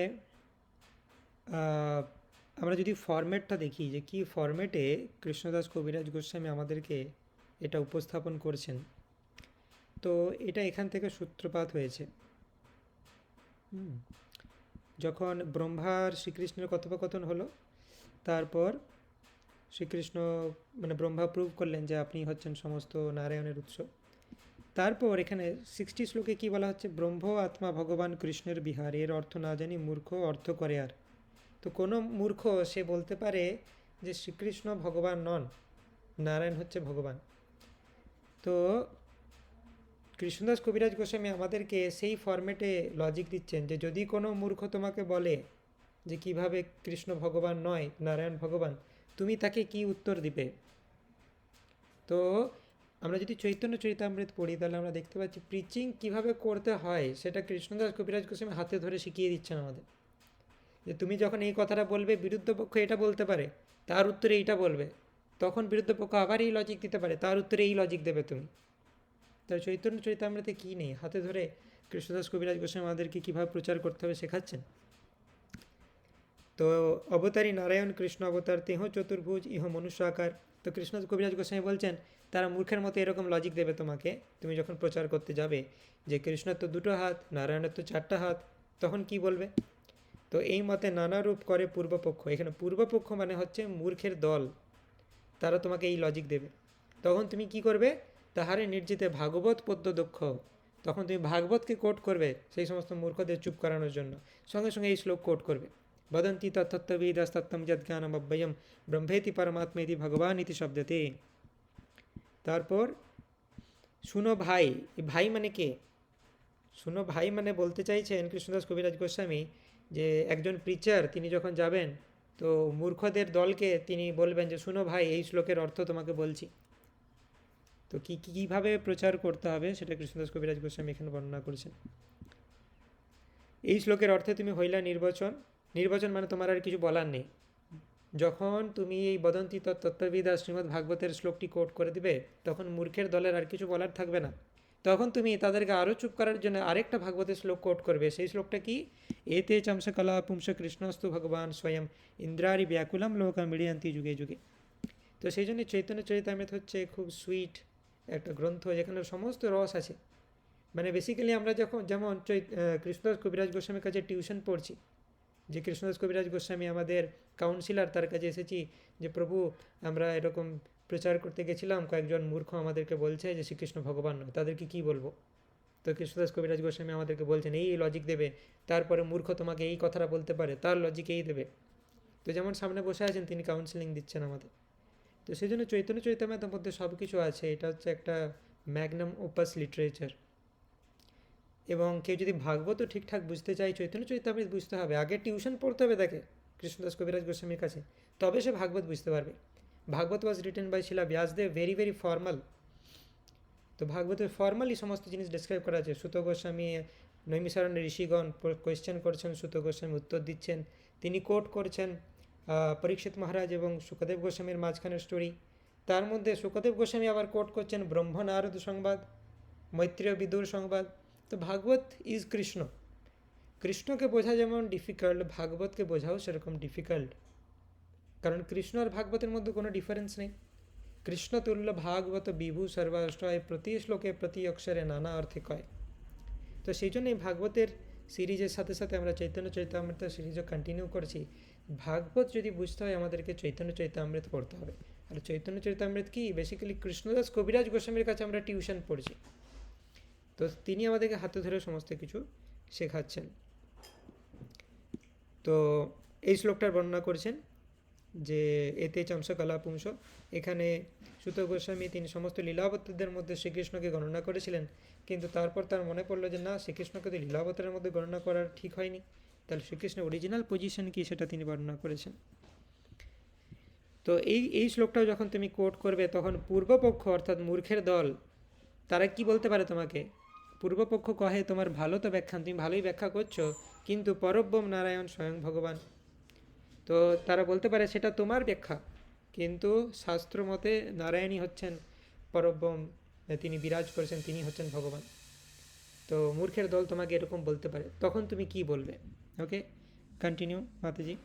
আমরা যদি ফরম্যাটটা দেখি যে কি ফরম্যাটে কৃষ্ণদাস কবিরাজ গোস্বামী আমাদেরকে এটা উপস্থাপন করছেন, তো এটা এখান থেকে সূত্রপাত হয়েছে। যখন ব্রহ্মার শ্রীকৃষ্ণের কথোপকথন হলো, তারপর শ্রীকৃষ্ণ মানে ব্রহ্মা প্রুভ করলেন যে আপনি হচ্ছেন সমস্ত নারায়ণের উৎস। তারপর এখানে 60 শ্লোকে কি বলা হচ্ছে, ব্রহ্ম আত্মা ভগবান কৃষ্ণের বিহার, এর অর্থ না জানি মূর্খ অর্থ করে আর। তো কোনো মূর্খ সে বলতে পারে যে শ্রীকৃষ্ণ ভগবান নন, নারায়ণ হচ্ছে ভগবান। তো কৃষ্ণদাস কবিরাজ গোস্বামী আমাদেরকে সেই ফরম্যাটে লজিক দিচ্ছেন যে যদি কোনো মূর্খ তোমাকে বলে যে কিভাবে কৃষ্ণ ভগবান নয়, নারায়ণ ভগবান, তুমি তাকে কি উত্তর দিবে। তো আমরা যদি চৈতন্য চরিতামৃত পড়ি, তাহলে আমরা দেখতে পাচ্ছি প্রিচিং কিভাবে করতে হয় সেটা কৃষ্ণদাস কবিরাজ গোস্বামী হাতে ধরে শিখিয়ে দিচ্ছেন আমাদের। যে তুমি যখন এই কথাটা বলবে, বিরুদ্ধ পক্ষ এটা বলতে পারে, তার উত্তরে এইটা বলবে, তখন বিরুদ্ধ পক্ষ আবার এই লজিক দিতে পারে, তার উত্তরে এই লজিক দেবে তুমি। তাই চৈতন্য চরিতামৃতে কী নেই, হাতে ধরে কৃষ্ণদাস কবিরাজ গোস্বামী আমাদেরকে কীভাবে প্রচার করতে হবে শেখাচ্ছেন। তো অবতারী নারায়ণ কৃষ্ণ অবতার, তেহ চতুর্ভুজ ইহ মনুষ্য আকার। তো কৃষ্ণ কবিরাজ গোস্বামী বলছেন তারা মূর্খের মতো এরকম লজিক দেবে তোমাকে, তুমি যখন প্রচার করতে যাবে যে কৃষ্ণের তো 2টো হাত, নারায়ণের তো 4টা হাত, তখন কি বলবে? তো এই মতে নানা রূপ করে পূর্বপক্ষ, এখানে পূর্বপক্ষ মানে হচ্ছে মূর্খের দল, তারা তোমাকে এই লজিক দেবে। তখন তুমি কি করবে? তাহারে নির্জিতে ভাগবত পদ্য দক্ষ, তখন তুমি ভাগবতকে কোট করবে সেই সমস্ত মূর্খদের চুপ করানোর জন্য, সঙ্গে সঙ্গে এই শ্লোক কোট করবে। বদন্তি তত্ত্ববিদস্তত্ত্বম যজ্ঞানম অব্যয়ম ব্রহ্মেতি পরমাত্মেতি ভগবান ইতি শব্দতে। তারপর শুনো ভাই, ভাই মানে কে? শুনো ভাই মানে বলতে চাইছেন কৃষ্ণদাস কবিরাজ গোস্বামী যে একজন প্রিচার তিনি যখন যাবেন তো মূর্খদের দলকে তিনি বলবেন যে শুনো ভাই, এই শ্লোকের অর্থ তোমাকে বলছি। তো কীভাবে প্রচার করতে হবে সেটা কৃষ্ণদাস কবিরাজ গোস্বামী এখানে বর্ণনা করেছেন। এই শ্লোকের অর্থে তুমি হইলা নির্বাচন, নির্বাচন মানে তোমার আর কিছু বলার নেই। যখন তুমি এই বদন্তি তত্ত্ববিদ শ্রীমদ্ ভাগবতের শ্লোকটি কোট করে দিবে তখন মূর্খের দলের আর কিছু বলার থাকবে না। তখন তুমি তাদেরকে আরও চুপ করার জন্য আরেকটা ভাগবতের শ্লোক কোট করবে। সেই শ্লোকটা কি? এতে চমসকলা পুংস কৃষ্ণস্তু ভগবান স্বয়ং ইন্দ্রারি ব্যাকুলম লোকা মিড়িয়ন্তি যুগে যুগে। তো সেই জন্য চৈতন্য চরিতামৃত হচ্ছে খুব সুইট একটা গ্রন্থ, যেখানে সমস্ত রস আছে। মানে বেসিক্যালি আমরা যেমন কৃষ্ণদাস কবিরাজ গোস্বামীর কাছে টিউশন পড়ছি, যে কৃষ্ণদাস কবিরাজ গোস্বামী আমাদের কাউন্সিলার, তার কাছে এসেছি যে প্রভু আমরা এরকম প্রচার করতে গেছিলাম, কয়েকজন মূর্খ আমাদেরকে বলছে যে শ্রীকৃষ্ণ ভগবান নয়, তাদেরকে কি বলবো? তো কৃষ্ণদাস কবিরাজ গোস্বামী আমাদেরকে বলছেন এই লজিক দেবে, তারপরে মূর্খ তোমাকে এই কথাটা বলতে পারে, তার লজিক এই দেবে। তো যেমন সামনে বসে আছেন তিনি কাউন্সিলিং দিচ্ছেন আমাদের। তো সেই জন্য চৈতন্য চরিতামৃতের মধ্যে সব কিছু আছে। এটা হচ্ছে একটা ম্যাগনাম ওপাস লিটারেচার। এবং কেউ যদি ভাগবতও ঠিকঠাক বুঝতে চায়, চৈতন্য চরিতামৃত বুঝতে হবে, আগে টিউশন পড়তে হবে তাকে কৃষ্ণদাস কবিরাজ গোস্বামীর কাছে, তবে সে ভাগবত বুঝতে পারবে। Bhagavat was written by Srila Vyasadeva, very very formal. তো ভাগবতের ফর্মালি সমস্ত জিনিস ডিসক্রাইব করা আছে। সুত গোস্বামী, নৈমিসারণ্য ঋষিগণ কোয়েশ্চেন করছেন, সুত গোস্বামী উত্তর দিচ্ছেন, তিনি কোট করছেন পরীক্ষিত মহারাজ এবং সুখদেব গোস্বামীর মাঝখানের স্টোরি। তার মধ্যে সুখদেব গোস্বামী আবার কোট করছেন ব্রহ্ম নারদ সংবাদ, মৈত্রেয় বিদুর সংবাদ। তো ভাগবত ইজ কৃষ্ণ। কৃষ্ণকে বোঝা যেমন ডিফিকাল্ট, ভাগবতকে বোঝাও সেরকম ডিফিকাল্ট, কারণ কৃষ্ণ আর ভাগবতের মধ্যে কোনো ডিফারেন্স নেই। কৃষ্ণ তুল্য ভাগবত বিভু সর্বাষ্টয়, প্রতি শ্লোকে প্রতি অক্ষরে নানা অর্থে কয়। তো সেই জন্য এই ভাগবতের সিরিজের সাথে সাথে আমরা চৈতন্য চরিতামৃত সিরিজও কন্টিনিউ করছি। ভাগবত যদি বুঝতে হয় আমাদেরকে চৈতন্য চরিতামৃত পড়তে হবে। আর চৈতন্য চরিতামৃত কি বেসিক্যালি কৃষ্ণদাস কবিরাজ গোস্বামীর কাছে আমরা টিউশন পড়ছি, তো তিনি আমাদেরকে হাতে ধরে সমস্ত কিছু শেখাচ্ছেন। তো এই শ্লোকটার বর্ণনা করেছেন যে এতে চমসকলা পুংস, এখানে সুত গোস্বামী তিনি সমস্ত লীলাবতারদের মধ্যে শ্রীকৃষ্ণকে গণনা করেছিলেন, কিন্তু তারপর তার মনে পড়লো যে না, শ্রীকৃষ্ণকে তো লীলাবতারের মধ্যে গণনা করার ঠিক হয়নি, তাহলে শ্রীকৃষ্ণের অরিজিনাল পজিশন কি সেটা তিনি বর্ণনা করেছেন। তো এই শ্লোকটাও যখন তুমি কোট করবে তখন পূর্বপক্ষ অর্থাৎ মূর্খের দল তারা কি বলতে পারে তোমাকে? পূর্বপক্ষ কহে তোমার ভালো তো ব্যাখ্যা, তুমি ভালোই ব্যাখ্যা করছো, কিন্তু পরব্রহ্ম নারায়ণ স্বয়ং ভগবান। তো তারা বলতে পারে সেটা তোমার ব্যাখ্যা, কিন্তু শাস্ত্র মতে নারায়ণই হচ্ছেন পরব্রহ্ম, তিনি বিরাজ করেছেন, তিনি হচ্ছেন ভগবান। তো মূর্খের দল তোমাকে এরকম বলতে পারে, তখন তুমি কি বলবে? ওকে, কন্টিনিউ মাতাজি।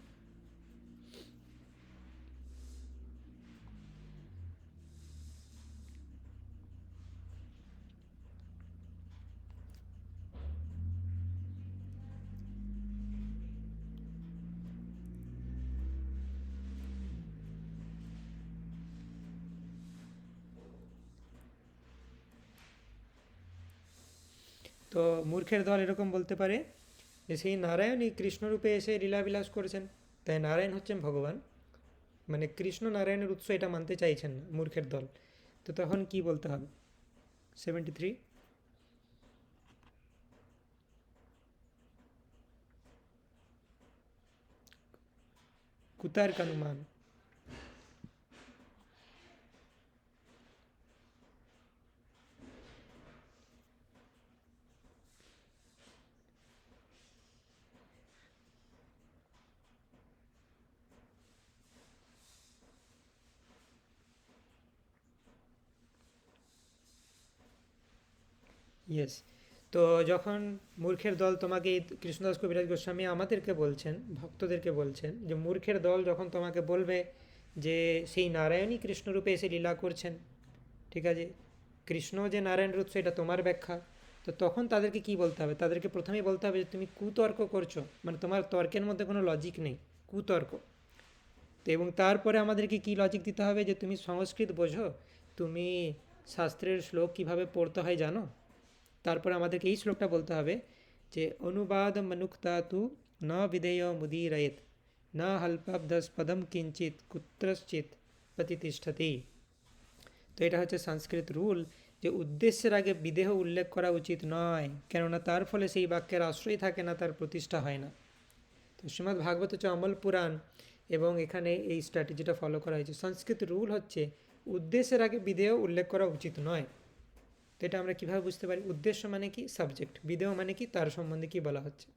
তো মূর্খের দল এরকম বলতে পারে যে সেই নারায়ণই কৃষ্ণরূপে এসে লীলাবিলাস করেছেন, তাই নারায়ণ হচ্ছেন ভগবান, মানে কৃষ্ণ নারায়ণের উৎস এটা মানতে চাইছেন না মূর্খের দল। তো তখন কি বলতে হবে? 73 कुतार्क अनुमान। ইয়েস। তো যখন মূর্খের দল তোমাকে, কৃষ্ণদাস কবিরাজ গোস্বামী আমাদেরকে বলছেন, ভক্তদেরকে বলছেন যে মূর্খের দল যখন তোমাকে বলবে যে সেই নারায়ণই কৃষ্ণরূপে এসে লীলা করছেন, ঠিক আছে, কৃষ্ণ যে নারায়ণ রূপ সেটা তোমার ব্যাখ্যা, তো তখন তাদেরকে কি বলতে হবে? তাদেরকে প্রথমেই বলতে হবে যে তুমি কুতর্ক করছো, মানে তোমার তর্কের মধ্যে কোনো লজিক নেই, কুতর্ক। তো এবং তারপরে আমাদেরকে কি লজিক দিতে হবে যে তুমি সংস্কৃত বোঝো, তুমি শাস্ত্রের শ্লোক কিভাবে পড়তে হয় জানো। তারপরে আমাদেরকে এই শ্লোকটা বলতে হবে যে অনুবাদ মনুক্তা তু ন বিধেয় মুদীরয়েত না হল্পাবধস পদম কিঞ্চিত কুত্রশ্চিত প্রতিষ্ঠতি। তো এটা হচ্ছে সংস্কৃত রুল, যে উদ্দেশ্যের আগে বিদেহ উল্লেখ করা উচিত নয়, কেননা তার ফলে সেই বাক্যের আশ্রয় থাকে না, তার প্রতিষ্ঠা হয় না। তো শ্রীমদ্ ভাগবত হচ্ছে অমল পুরাণ, এবং এখানে এই স্ট্র্যাটেজিটা ফলো করা হয়েছে। সংস্কৃত রুল হচ্ছে উদ্দেশ্যের আগে বিধেয় উল্লেখ করা উচিত নয়। তো এটা আমরা কীভাবে বুঝতে পারি? উদ্দেশ্য মানে কি? সাবজেক্ট। বিধেয় মানে কি? তার সম্বন্ধে কি বলা হচ্ছে।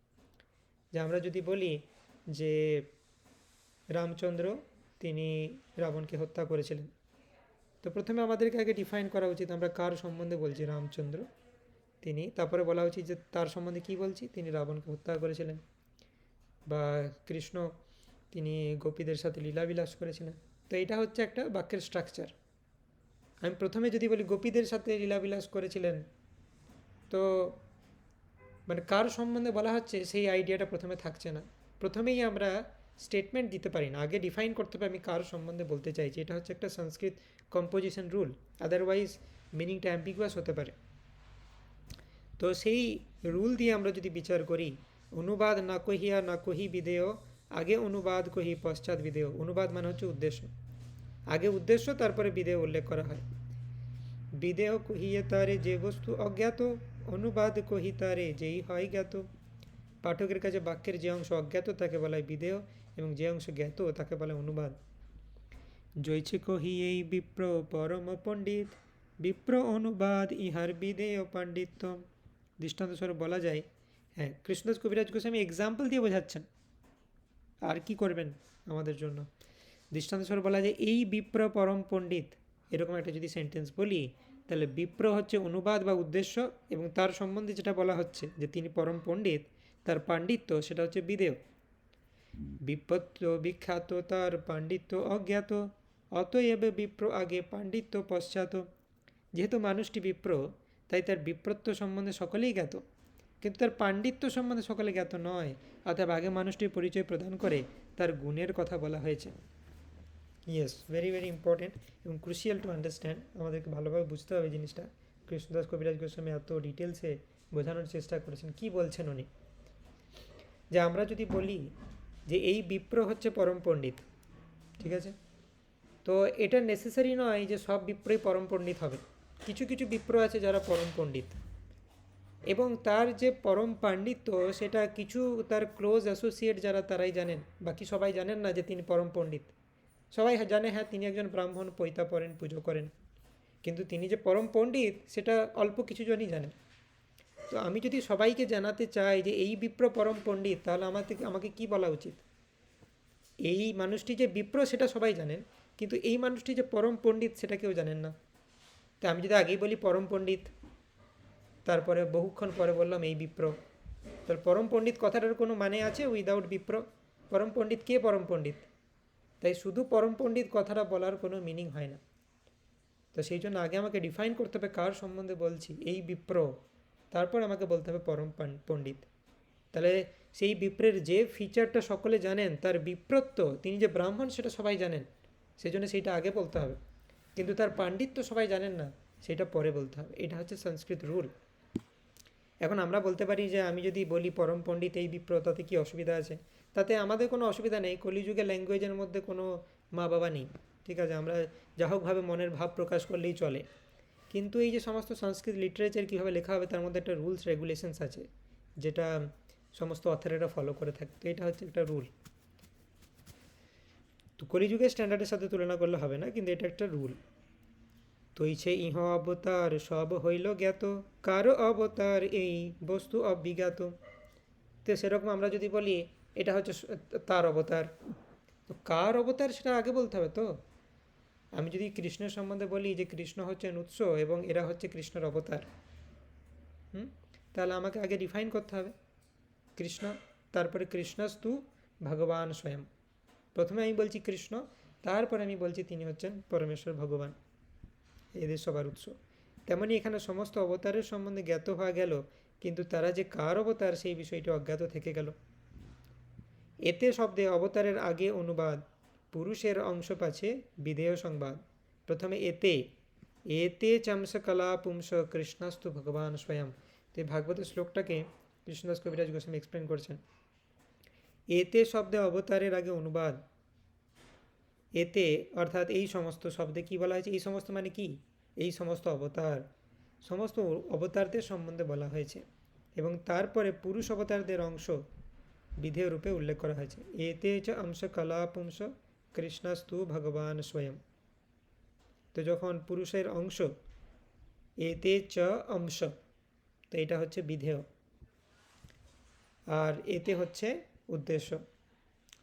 যে আমরা যদি বলি যে রামচন্দ্র তিনি রাবণকে হত্যা করেছিলেন, তো প্রথমে আমাদেরকে আগে ডিফাইন করা উচিত আমরা কার সম্বন্ধে বলছি। রামচন্দ্র তিনি, তারপরে বলা উচিত যে তার সম্বন্ধে কি বলছি, তিনি রাবণকে হত্যা করেছিলেন। বা কৃষ্ণ তিনি গোপীদের সাথে লীলাবিলাস করেছিলেন। তো এটা হচ্ছে একটা বাক্যের স্ট্রাকচার। আমি প্রথমে যদি বলি গোপীদের সাথে লীলাবিলাস করেছিলেন, তো মানে কার সম্বন্ধে বলা হচ্ছে সেই আইডিয়াটা প্রথমে থাকছে না। প্রথমেই আমরা স্টেটমেন্ট দিতে পারি না, আগে ডিফাইন করতে হবে আমি কার সম্বন্ধে বলতে চাইছি। এটা হচ্ছে একটা সংস্কৃত কম্পোজিশন রুল, আদারওয়াইজ মিনিংটা অ্যাম্বিগুয়াস হতে পারে। তো সেই রুল দিয়ে আমরা যদি বিচার করি, অনুবাদ না কহিয়া না কহি বিধেয়, আগে অনুবাদ কহি পশ্চাৎ বিধেয়। অনুবাদ মানে হচ্ছে উদ্দেশ্য, আগে উদ্দেশ্য তারপরে বিধেয় উল্লেখ করা হয়। বিধেয় কহিয়ে তারে যে বস্তু অজ্ঞাত, অনুবাদ কহি তারে যেই হয় জ্ঞাত। পাঠকের কাছে বাক্যের যে অংশ অজ্ঞাত তাকে বলা হয় বিধেয়, এবং যে অংশ জ্ঞাত তাকে বলা হয় অনুবাদ। জৈছে কহি এই বিপ্র পরম পণ্ডিত, বিপ্র অনুবাদ ইহার বিধেয় পাণ্ডিত্য। দৃষ্টান্তস্বরূপ বলা যায়, হ্যাঁ, কৃষ্ণদাস কবিরাজ গোস্বামী এক্সাম্পল দিয়ে বোঝাচ্ছেন, আর কি করবেন আমাদের জন্য। দৃষ্টান্তস্বরূপ বলা যায় এই বিপ্র পরম পণ্ডিত, এরকম একটা যদি সেন্টেন্স বলি, তাহলে বিপ্র হচ্ছে অনুবাদ বা উদ্দেশ্য, এবং তার সম্বন্ধে যেটা বলা হচ্ছে যে তিনি পরম পণ্ডিত, তার পাণ্ডিত্য সেটা হচ্ছে বিধেয়। বিপত্য বিখ্যাত তার পাণ্ডিত্য অজ্ঞাত, অতএব বিপ্র আগে পাণ্ডিত্য পশ্চাৎ। যেহেতু মানুষটি বিপ্র, তাই তার বিপ্রত্ব সম্বন্ধে সকলেই জ্ঞাত, কিন্তু তার পাণ্ডিত্য সম্বন্ধে সকলে জ্ঞাত নয়। অতএব আগে মানুষটির পরিচয় প্রদান করে তার গুণের কথা বলা হয়েছে। ইয়েস, ভেরি ভেরি ইম্পর্টেন্ট এবং ক্রুশিয়াল টু আন্ডারস্ট্যান্ড। আমাদেরকে ভালোভাবে বুঝতে হবে জিনিসটা। কৃষ্ণদাস কবিরাজ গোস্বামী এত ডিটেলসে বোঝানোর চেষ্টা করেছেন। কি বলছেন উনি? যে আমরা যদি বলি যে এই বিপ্র হচ্ছে পরম পণ্ডিত, ঠিক আছে, তো এটা নেসেসারি নয় যে সব বিপ্রই পরম পণ্ডিত হবে। কিছু কিছু বিপ্র আছে যারা পরম পণ্ডিত, এবং তার যে পরম পাণ্ডিত্য সেটা কিছু তার ক্লোজ অ্যাসোসিয়েট যারা তারাই জানেন, বাকি সবাই জানেন না যে তিনি পরম পণ্ডিত। সবাই জানে হ্যাঁ তিনি একজন ব্রাহ্মণ, পৈতা পড়েন, পুজো করেন, কিন্তু তিনি যে পরম পণ্ডিত সেটা অল্প কিছু জনই জানেন। তো আমি যদি সবাইকে জানাতে চাই যে এই বিপ্র পরম পণ্ডিত, তাহলে আমাকে কি বলা উচিত? এই মানুষটি যে বিপ্র সেটা সবাই জানেন, কিন্তু এই মানুষটি যে পরম পণ্ডিত সেটা কেউ জানেন না। তো আমি যদি আগেই বলি পরম পণ্ডিত, তারপরে বহুক্ষণ পরে বললাম এই বিপ্র, তার পরম পণ্ডিত কথাটার কোনো মানে আছে উইদাউট বিপ্র? পরম পণ্ডিত কে পরম পণ্ডিত? তাই শুধু পরম পণ্ডিত কথাটা বলার কোনো মিনিং হয় না। তো সেই জন্য আগে আমাকে ডিফাইন করতে হবে কার সম্বন্ধে বলছি, এই বিপ্র, তারপর আমাকে বলতে হবে পরম পণ্ডিত। তাহলে সেই বিপ্রের যে ফিচারটা সকলে জানেন, তার বিপ্রত্ব, তিনি যে ব্রাহ্মণ সেটা সবাই জানেন, সেই জন্য সেইটা আগে বলতে হবে। কিন্তু তার পাণ্ডিত্য সবাই জানেন না, সেটা পরে বলতে হবে। এটা হচ্ছে সংস্কৃত রুল। এখন আমরা বলতে পারি যে আমি যদি বলি পরম পণ্ডিত এই বিপ্র, তাতে কি অসুবিধা আছে? তাতে আমাদের কোনো অসুবিধা নেই। কলিযুগে ল্যাঙ্গুয়েজের মধ্যে কোনো মা বাবা নেই, ঠিক আছে, আমরা যা হোকভাবে মনের ভাব প্রকাশ করলেই চলে। কিন্তু এই যে সমস্ত সংস্কৃত লিটারেচার কীভাবে লেখা হবে, তার মধ্যে একটা রুলস রেগুলেশনস আছে, যেটা সমস্ত অথরেরা ফলো করে থাকে। তো এটা হচ্ছে একটা রুল। তো কলিযুগের স্ট্যান্ডার্ডের সাথে তুলনা করলে হবে না, কিন্তু এটা একটা রুল। তৈছে ইহ অবতার সব হইল জ্ঞাত, কারো অবতার এই বস্তু অবিজ্ঞাত। তো সেরকম আমরা যদি বলি এটা হচ্ছে তার অবতার, তো কার অবতার সেটা আগে বলতে হবে। তো আমি যদি কৃষ্ণের সম্বন্ধে বলি যে কৃষ্ণ হচ্ছেন উৎস এবং এরা হচ্ছে কৃষ্ণের অবতার, তাহলে আমাকে আগে ডিফাইন করতে হবে কৃষ্ণ, তারপরে কৃষ্ণস্তু ভগবান স্বয়ং। প্রথমে আমি বলছি কৃষ্ণ, তারপরে আমি বলছি তিনি হচ্ছেন পরমেশ্বর ভগবান, এদের সবার উৎস। তেমনি এখানে সমস্ত অবতারের সম্বন্ধে জ্ঞাত হওয়া গেল, কিন্তু তারা যে কার অবতার সেই বিষয়টি অজ্ঞাত থেকে গেল। এতে শব্দে অবতারের আগে অনুবাদ, পুরুষের অংশ পাছে বিধেয় সংবাদ। প্রথমে এতে, এতে চামস কলা পুংস কৃষ্ণাস্তু ভগবান স্বয়ং। তো এই ভাগবতের শ্লোকটাকে কৃষ্ণদাস কবিরাজ গোস্বামী এক্সপ্লেন করছেন। এতে শব্দে অবতারের আগে অনুবাদ, এতে অর্থাৎ এই সমস্ত শব্দে কি বলা হয়েছে? এই সমস্ত মানে কি? এই সমস্ত অবতার, সমস্ত অবতারদের সম্বন্ধে বলা হয়েছে, এবং তারপরে পুরুষ অবতারদের অংশ বিধেয় রূপে উল্লেখ করা হয়েছে। এতে চ অংশ কলা পুংস কৃষ্ণাস্তু ভগবান স্বয়ং। তো যখন পুরুষের অংশ এতে চ অংশ, তো এটা হচ্ছে বিধেয়, আর এতে হচ্ছে উদ্দেশ্য।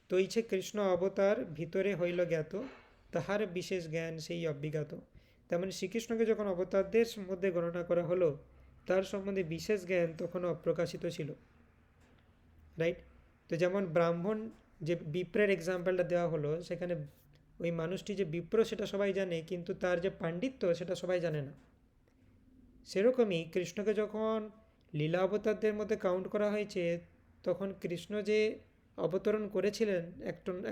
তো ইচ্ছে কৃষ্ণ অবতার ভিতরে হইল জ্ঞাত, তাহার বিশেষ জ্ঞান সেই অবিজ্ঞাত। তেমন শ্রীকৃষ্ণকে যখন অবতারদের মধ্যে গণনা করা হলো, তার সম্বন্ধে বিশেষ জ্ঞান তখনও অপ্রকাশিত ছিল, রাইট? তো যেমন ব্রাহ্মণ, যে বিপ্রের এক্সাম্পলটা দেওয়া হলো, সেখানে ওই মানুষটি যে বিপ্র সেটা সবাই জানে, কিন্তু তার যে পাণ্ডিত্য সেটা সবাই জানে না। সেরকমই কৃষ্ণকে যখন লীলা অবতারদের মধ্যে কাউন্ট করা হয়েছে, তখন কৃষ্ণ যে অবতরণ করেছিলেন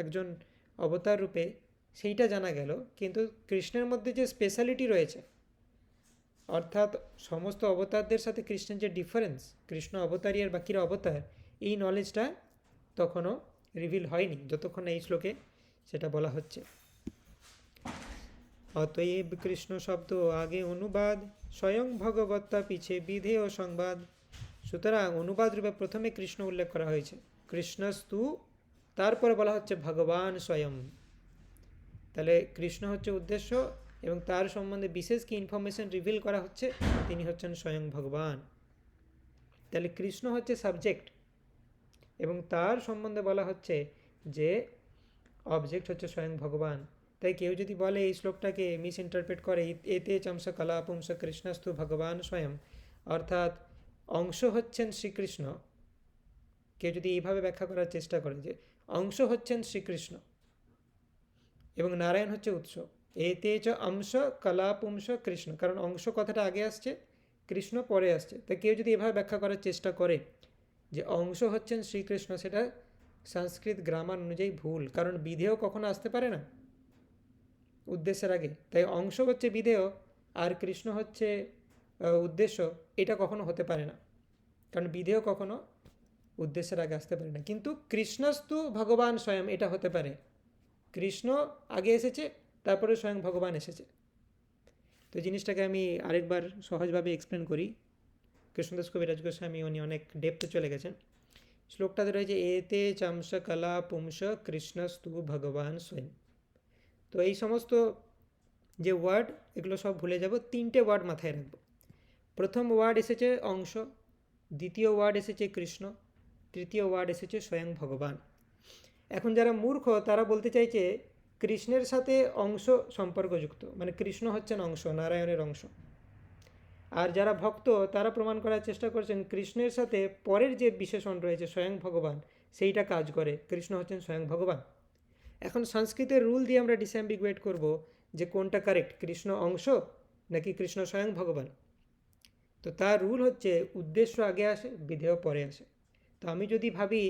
একজন অবতার রূপে, সেইটা জানা গেল, কিন্তু কৃষ্ণের মধ্যে যে স্পেশালিটি রয়েছে, অর্থাৎ সমস্ত অবতারদের সাথে কৃষ্ণের যে ডিফারেন্স, কৃষ্ণ অবতারী আর বাকিরা অবতার, এই নলেজটা তখনও রিভিল হয়নি, যতক্ষণ এই শ্লোকে সেটা বলা হচ্ছে। অতএব কৃষ্ণ শব্দ আগে অনুবাদ, স্বয়ং ভগবত্তা পিছে বিধেয় সংবাদ। সুতরাং অনুবাদ রূপে প্রথমে কৃষ্ণ উল্লেখ করা হয়েছে, কৃষ্ণস্তু, তারপরে বলা হচ্ছে ভগবান স্বয়ং। তাহলে কৃষ্ণ হচ্ছে উদ্দেশ্য, এবং তার সম্বন্ধে বিশেষ কি ইনফরমেশন রিভিল করা হচ্ছে, তিনি হচ্ছেন স্বয়ং ভগবান। তাহলে কৃষ্ণ হচ্ছে সাবজেক্ট, এবং তার সম্বন্ধে বলা হচ্ছে যে অবজেক্ট হচ্ছে স্বয়ং ভগবান। তাই কেউ যদি বলে এই শ্লোকটাকে মিস ইন্টারপ্রেট করে, এতে চংস কলা পুংস কৃষ্ণস্তু ভগবান স্বয়ং, অর্থাৎ অংশ হচ্ছেন শ্রীকৃষ্ণ, কেউ যদি এইভাবে ব্যাখ্যা করার চেষ্টা করে যে অংশ হচ্ছেন শ্রীকৃষ্ণ এবং নারায়ণ হচ্ছে উৎস, এতে চ অংশ কলা পুংস কৃষ্ণ, কারণ অংশ কথাটা আগে আসছে, কৃষ্ণ পরে আসছে। তাই কেউ যদি এভাবে ব্যাখ্যা করার চেষ্টা করে যে অংশ হচ্ছেন শ্রীকৃষ্ণ, সেটা সংস্কৃত গ্রামার অনুযায়ী ভুল, কারণ বিধেয় কখনো আসতে পারে না উদ্দেশ্যের আগে। তাই অংশ হচ্ছে বিধেয় আর কৃষ্ণ হচ্ছে উদ্দেশ্য, এটা কখনো হতে পারে না, কারণ বিধেয় কখনো উদ্দেশ্যের আগে আসতে পারে না। কিন্তু কৃষ্ণস্তু ভগবান স্বয়ং, এটা হতে পারে, কৃষ্ণ আগে এসেছে, তারপরে স্বয়ং ভগবান এসেছে। তো জিনিসটাকে আমি আরেকবার সহজভাবে এক্সপ্লেন করি। কৃষ্ণদাস কবিরাজ গোস্বামী উনি অনেক ডেপথে চলে গেছেন। শ্লোকটাতে রয়েছে এতে চামস কলা পুংস কৃষ্ণস্তু ভগবান স্বয়ং। তো এই সমস্ত যে ওয়ার্ড, এগুলো সব ভুলে যাব, তিনটে ওয়ার্ড মাথায় রাখবো। প্রথম ওয়ার্ড এসেছে অংশ, দ্বিতীয় ওয়ার্ড এসেছে কৃষ্ণ, তৃতীয় ওয়ার্ড এসেছে স্বয়ং ভগবান। এখন যারা মূর্খ তারা বলতে চাইছে কৃষ্ণের সাথে অংশ সম্পর্কযুক্ত, মানে কৃষ্ণ হচ্ছেন অংশ, নারায়ণের অংশ। আর যারা ভক্ত তারা প্রমাণ করার চেষ্টা করছেন কৃষ্ণের সাথে পরের যে বিশেষণ রয়েছে স্বয়ং ভগবান, সেইটা কাজ করে, কৃষ্ণ হচ্ছেন স্বয়ং ভগবান। এখন সংস্কৃতের রুল দিয়ে আমরা ডিসঅ্যাম্বিগুয়েট করব যে কোনটা কারেক্ট, কৃষ্ণ অংশ নাকি কৃষ্ণ স্বয়ং ভগবান। তো তার রুল হচ্ছে উদ্দেশ্য আগে আসে, বিধেয় পরে আসে। তো আমি যদি ভাবি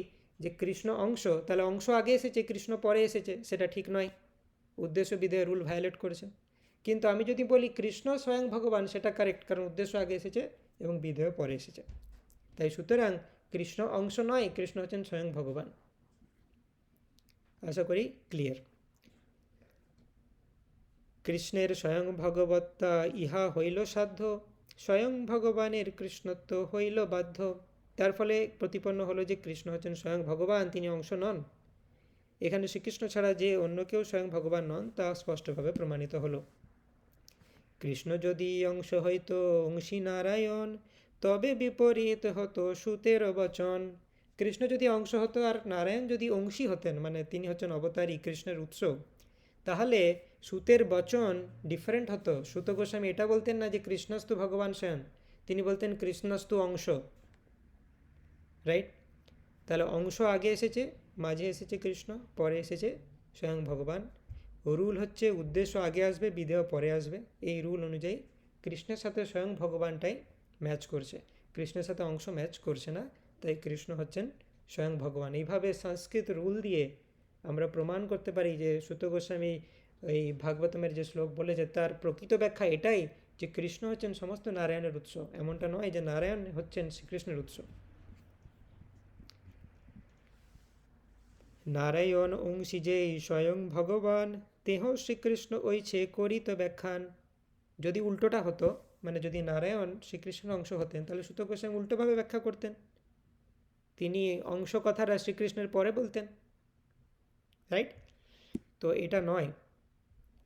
যে কৃষ্ণ অংশ, তাহলে অংশ আগে এসেছে, কৃষ্ণ পরে এসেছে, সেটা ঠিক নয়, উদ্দেশ্য বিধেয় রুল ভায়োলেট করেছে। কিন্তু আমি যদি বলি কৃষ্ণ স্বয়ং ভগবান, সেটা কারেক্ট, কারণ উদ্দেশ্য আগে এসেছে এবং বিধেয় পরে এসেছে। তাই সুতরাং কৃষ্ণ অংশ নয়, কৃষ্ণ হচ্ছেন স্বয়ং ভগবান। আশা করি ক্লিয়ার। কৃষ্ণের স্বয়ং ভগবত্তা ইহা হইল সাধ্য, স্বয়ং ভগবানের কৃষ্ণত্ব হইল বাধ্য। তার ফলে প্রতিপন্ন হলো যে কৃষ্ণ হচ্ছেন স্বয়ং ভগবান, তিনি অংশ নন। এখানে শ্রীকৃষ্ণ ছাড়া যে অন্য কেউ স্বয়ং ভগবান নন তা স্পষ্টভাবে প্রমাণিত হলো। কৃষ্ণ যদি অংশ হইত অংশী নারায়ণ, তবে বিপরীত হতো সুতের বচন। কৃষ্ণ যদি অংশ হতো আর নারায়ণ যদি অংশী হতেন, মানে তিনি হচ্ছেন অবতারী, কৃষ্ণের উৎস, তাহলে সুতের বচন ডিফারেন্ট হতো। সুত গোস্বামী এটা বলতেন না যে কৃষ্ণস্তু ভগবান স্বয়ং, তিনি বলতেন কৃষ্ণস্তু অংশ, রাইট? তাহলে অংশ আগে এসেছে, মাঝে এসেছে কৃষ্ণ, পরে এসেছে স্বয়ং ভগবান। রুল হচ্ছে উদ্দেশ্য আগে আসবে, বিধেয় পরে আসবে, এই রুল অনুযায়ী কৃষ্ণের সাথে স্বয়ং ভগবানটাই ম্যাচ করছে, কৃষ্ণের সাথে অংশ ম্যাচ করছে না, তাই কৃষ্ণ হচ্ছেন স্বয়ং ভগবান। এইভাবে সংস্কৃত রুল দিয়ে আমরা প্রমাণ করতে পারি যে সুত গোস্বামী এই ভাগবতমের যে শ্লোক বলেছে তার প্রকৃত ব্যাখ্যা এটাই যে কৃষ্ণ হচ্ছেন সমস্ত নারায়ণের উৎস, এমনটা নয় যে নারায়ণ হচ্ছেন শ্রীকৃষ্ণের উৎস। নারায়ণ অংশী যে স্বয়ং ভগবান, তেহ শ্রীকৃষ্ণ ওইছে করিত ব্যাখ্যান। যদি উল্টোটা হতো, মানে যদি নারায়ণ শ্রীকৃষ্ণের অংশ হতেন, তাহলে সুত গোস্বামী উল্টোভাবে ব্যাখ্যা করতেন, তিনি অংশ কথাটা শ্রীকৃষ্ণের পরে বলতেন, রাইট? তো এটা নয়,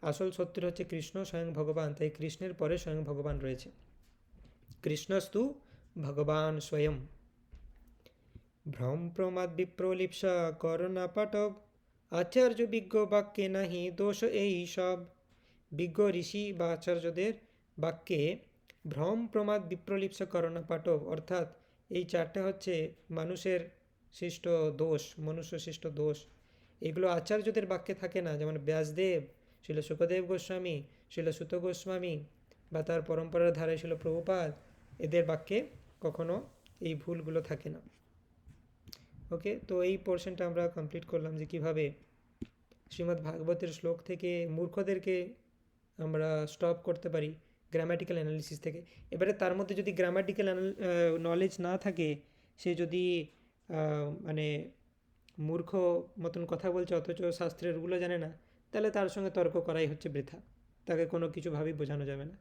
আসল সত্য হচ্ছে কৃষ্ণ স্বয়ং ভগবান, তাই কৃষ্ণের পরে স্বয়ং ভগবান রয়েছে। কৃষ্ণস্তু ভগবান স্বয়ং। ভ্রম প্রমাদ বিপ্রলিপ্সা করোনা পাটব, আচার্য বিজ্ঞ বাক্যে নাহি দোষ এই সব। বিজ্ঞ ঋষি বা আচার্যদের বাক্যে ভ্রম প্রমাদ বিপ্রলিপ্সা করোনা পাটব, অর্থাৎ এই চারটে হচ্ছে মানুষের সৃষ্ট দোষ, মনুষ্য সৃষ্ট দোষ। এগুলো আচার্যদের বাক্যে থাকে না, যেমন ব্যাসদেব, শিল শুকদেব গোস্বামী, শিল সুত গোস্বামী বা তার পরম্পরার ধারে ছিল প্রভুপাদ, এদের বাক্যে কখনো এই ভুলগুলো থাকে না। ওকে, তো এই পোর্শনটা আমরা কমপ্লিট করলাম যে কীভাবে শ্রীমদ্ ভাগবতের শ্লোক থেকে মূর্খদেরকে আমরা স্টপ করতে পারি গ্রামাটিক্যাল অ্যানালিসিস থেকে। এবারে তার মধ্যে যদি গ্রামাটিক্যাল নলেজ না থাকে, সে যদি মানে মূর্খ মতন কথা বলছে অথচ শাস্ত্রের রুলও জানে না, তাহলে তার সঙ্গে তর্ক করাই হচ্ছে বৃথা, তাকে কোনো কিছুভাবেই বোঝানো যাবে না।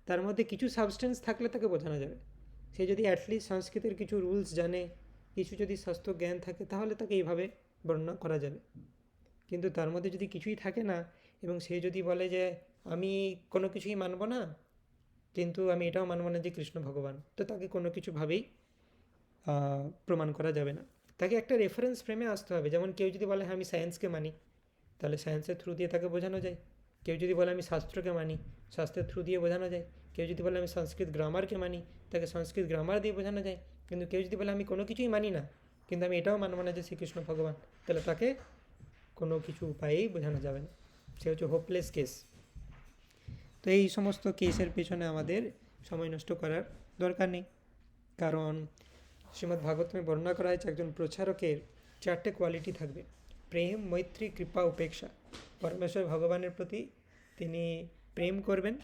তার মধ্যে কিছু সাবস্টেন্স থাকলে তাকে বোঝানো যাবে। সে যদি অ্যাটলিস্ট সংস্কৃতের কিছু রুলস জানে, কিছু যদি শাস্ত্র জ্ঞান থাকে, তাহলে তাকে এইভাবে বর্ণনা করা যাবে। কিন্তু তার মধ্যে যদি কিছুই থাকে না এবং সে যদি বলে যে আমি কোনো কিছুই মানব না, কিন্তু আমি এটাও মানব না যে কৃষ্ণ ভগবান, তো তাকে কোনো কিছুভাবেই প্রমাণ করা যাবে না। তাকে একটা রেফারেন্স ফ্রেমে আসতে হবে। যেমন কেউ যদি বলে হ্যাঁ আমি সায়েন্সকে মানি, তাহলে সায়েন্সের থ্রু দিয়ে তাকে বোঝানো যায়। কেউ যদি বলে আমি শাস্ত্রকে মানি, শাস্ত্রের থ্রু দিয়ে বোঝানো যায়। কেউ যদি বলে আমি সংস্কৃত গ্রামারকে মানি, তাকে সংস্কৃত গ্রামার দিয়ে বোঝানো যায়। কিন্তু কেউ যদি বলে আমি কোনো কিছুই মানি না, কিন্তু আমি এটাও মানব না যে শ্রীকৃষ্ণ ভগবান, তাহলে তাকে কোনো কিছু উপায়েই বোঝানো যাবে না, সে হচ্ছে হোপলেস কেস। তো এই সমস্ত কেসের পেছনে আমাদের সময় নষ্ট করার দরকার নেই, কারণ শ্রীমদ্ ভাগবতমে বর্ণনা করা হয়েছে একজন প্রচারকের চারটে কোয়ালিটি থাকবে: প্রেম, মৈত্রী, কৃপা, উপেক্ষা। পরমেশ্বর ভগবানের প্রতি তিনি প্রেম করবেন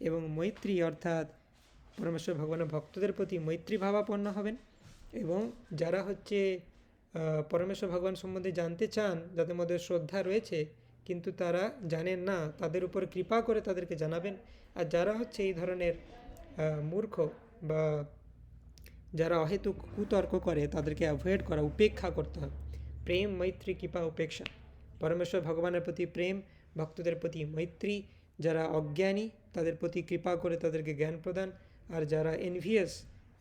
এবং মৈত্রী অর্থাৎ পরমেশ্বর ভগবানের ভক্তদের প্রতি মৈত্রী ভাবাপন্ন হবেন, এবং যারা হচ্ছে পরমেশ্বর ভগবান সম্বন্ধে জানতে চান, যাদের মধ্যে শ্রদ্ধা রয়েছে কিন্তু তারা জানেন না, তাদের উপর কৃপা করে তাদেরকে জানাবেন। আর যারা হচ্ছে এই ধরনের মূর্খ বা যারা অহেতুক কুতর্ক করে, তাদেরকে অ্যাভয়েড করা, উপেক্ষা করতে হবে। প্রেম, মৈত্রী, কৃপা, উপেক্ষা। পরমেশ্বর ভগবানের প্রতি প্রেম, ভক্তদের প্রতি মৈত্রী, যারা অজ্ঞানী তাদের প্রতি কৃপা করে তাদেরকে জ্ঞান প্রদান, আর যারা এনভিয়াস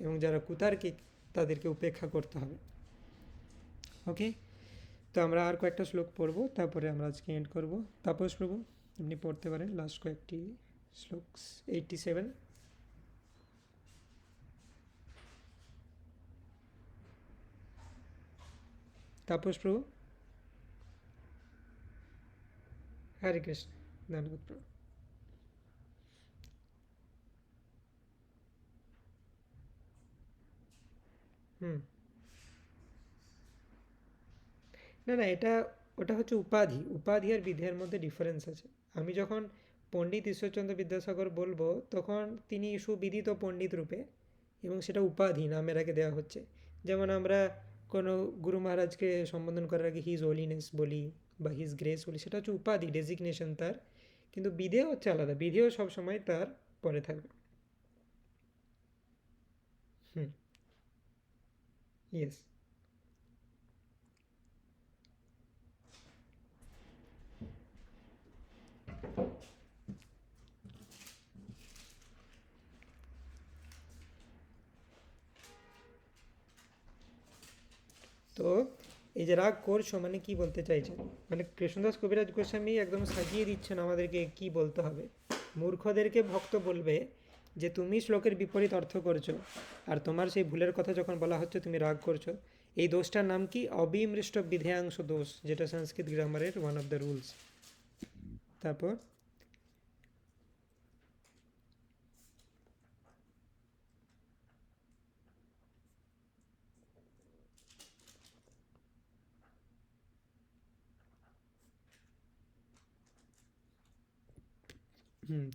এবং যারা কুতার্কিক তাদেরকে উপেক্ষা করতে হবে। ওকে, তো আমরা আর কয়েকটা শ্লোক পড়বো, তারপরে আমরা আজকে এন্ড করবো। তাপস প্রভু আপনি পড়তে পারেন লাস্ট কয়েকটি শ্লোক। 87। তাপস প্রভু। হরে কৃষ্ণ। ধন্যবাদ প্রভু। না না, ওটা হচ্ছে উপাধি। উপাধি আর বিধেয়ের মধ্যে ডিফারেন্স আছে। আমি যখন পণ্ডিত ঈশ্বরচন্দ্র বিদ্যাসাগর বলবো, তখন তিনি সুবিদিত পণ্ডিত রূপে, এবং সেটা উপাধি নামের আগে দেওয়া হচ্ছে। যেমন আমরা কোনো গুরু মহারাজকে সম্বোধন করার আগে হিজ হোলিনেস বলি বা হিজ গ্রেস বলি, সেটা হচ্ছে উপাধি, ডেজিগনেশন তার। কিন্তু বিধেয় হচ্ছে আলাদা, বিধেয় সবসময় তার পরে থাকবে। ইয়েস। তো এই যে রাগ করছো মানে কি বলতে চাইছেন? মানে কৃষ্ণদাস কবিরাজ গোস্বামী একদম সাজিয়ে দিচ্ছেন আমাদেরকে কি বলতে হবে। মূর্খদেরকে ভক্ত বলবে যে তুমি শ্লোকের বিপরীত অর্থ করছো, আর তোমার সেই ভুলের কথা যখন বলা হচ্ছে তুমি রাগ করছো। এই দোষটার নাম কি? অবিমৃষ্ট বিধেয়াংশ দোষ, যেটা সংস্কৃত গ্রামারের ওয়ান অফ দ্য রুলস। তারপর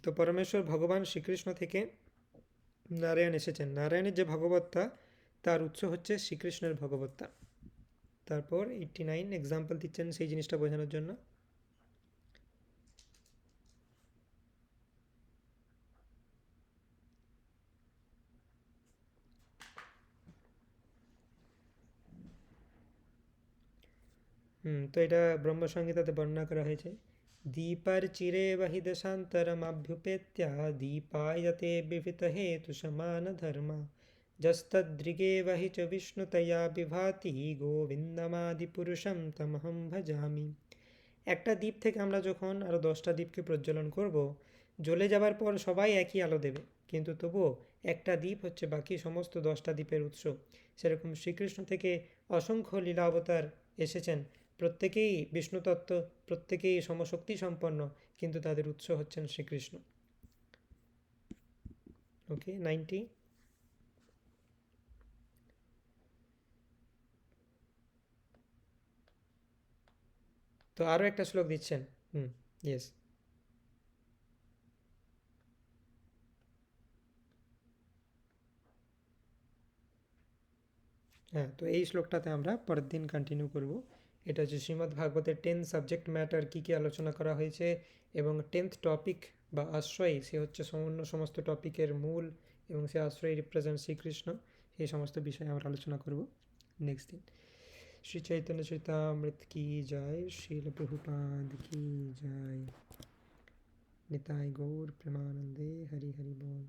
তো পরমেশ্বর ভগবান শ্রীকৃষ্ণ থেকে নারায়ণ এসেছেন, নারায়ণের যে ভগবত্তা তার উৎস হচ্ছে শ্রীকৃষ্ণের ভগবত্তা। তারপর 89 এক্সাম্পল দিচ্ছেন সেই জিনিসটা বোঝানোর জন্য। তো এটা ব্রহ্মসংহিতাতে বর্ণনা করা হয়েছে। দীপার চিরে বাহি দেশান্তরমাভ্যুপেত্য দীপায়তে বিহিত হেতু সমান ধর্মা যস্তদৃগে বাহি চ বিষ্ণুতয়া বিভাতি গোবিন্দমাদি পুরুষম তমহম ভজামি। একটা দ্বীপ থেকে আমরা যখন আরও 10টা দ্বীপকে প্রজ্বলন করব, জ্বলে যাবার পর সবাই একই আলো দেবে, কিন্তু তবুও একটা দ্বীপ হচ্ছে বাকি সমস্ত 10টা দ্বীপের উৎস। সেরকম শ্রীকৃষ্ণ থেকে অসংখ্য লীলা অবতার এসেছেন, প্রত্যেকেই বিষ্ণু তত্ত্ব, প্রত্যেকেই সমশক্তি সম্পন্ন, কিন্তু তাদের উৎস হচ্ছেন শ্রীকৃষ্ণ। ওকে, 90। তো আরও একটা শ্লোক দিচ্ছেন। ইয়েস। হ্যাঁ, তো এই শ্লোকটাতে আমরা পরের দিন কন্টিনিউ করব। এটা হচ্ছে শ্রীমদ্ ভাগবতের 10 সাবজেক্ট ম্যাটার কী কী আলোচনা করা হয়েছে, এবং 10th টপিক বা আশ্রয়, সে হচ্ছে অন্য সমস্ত টপিকের মূল, এবং সে আশ্রয় রিপ্রেজেন্ট শ্রীকৃষ্ণ। এই সমস্ত বিষয়ে আমরা আলোচনা করব নেক্সট দিন। শ্রী চৈতন্য চরিতামৃত কি জয়, শ্রীল প্রভুপাদ কি জয়, নিতাই গৌর প্রেমানন্দে, হরি হরি বল।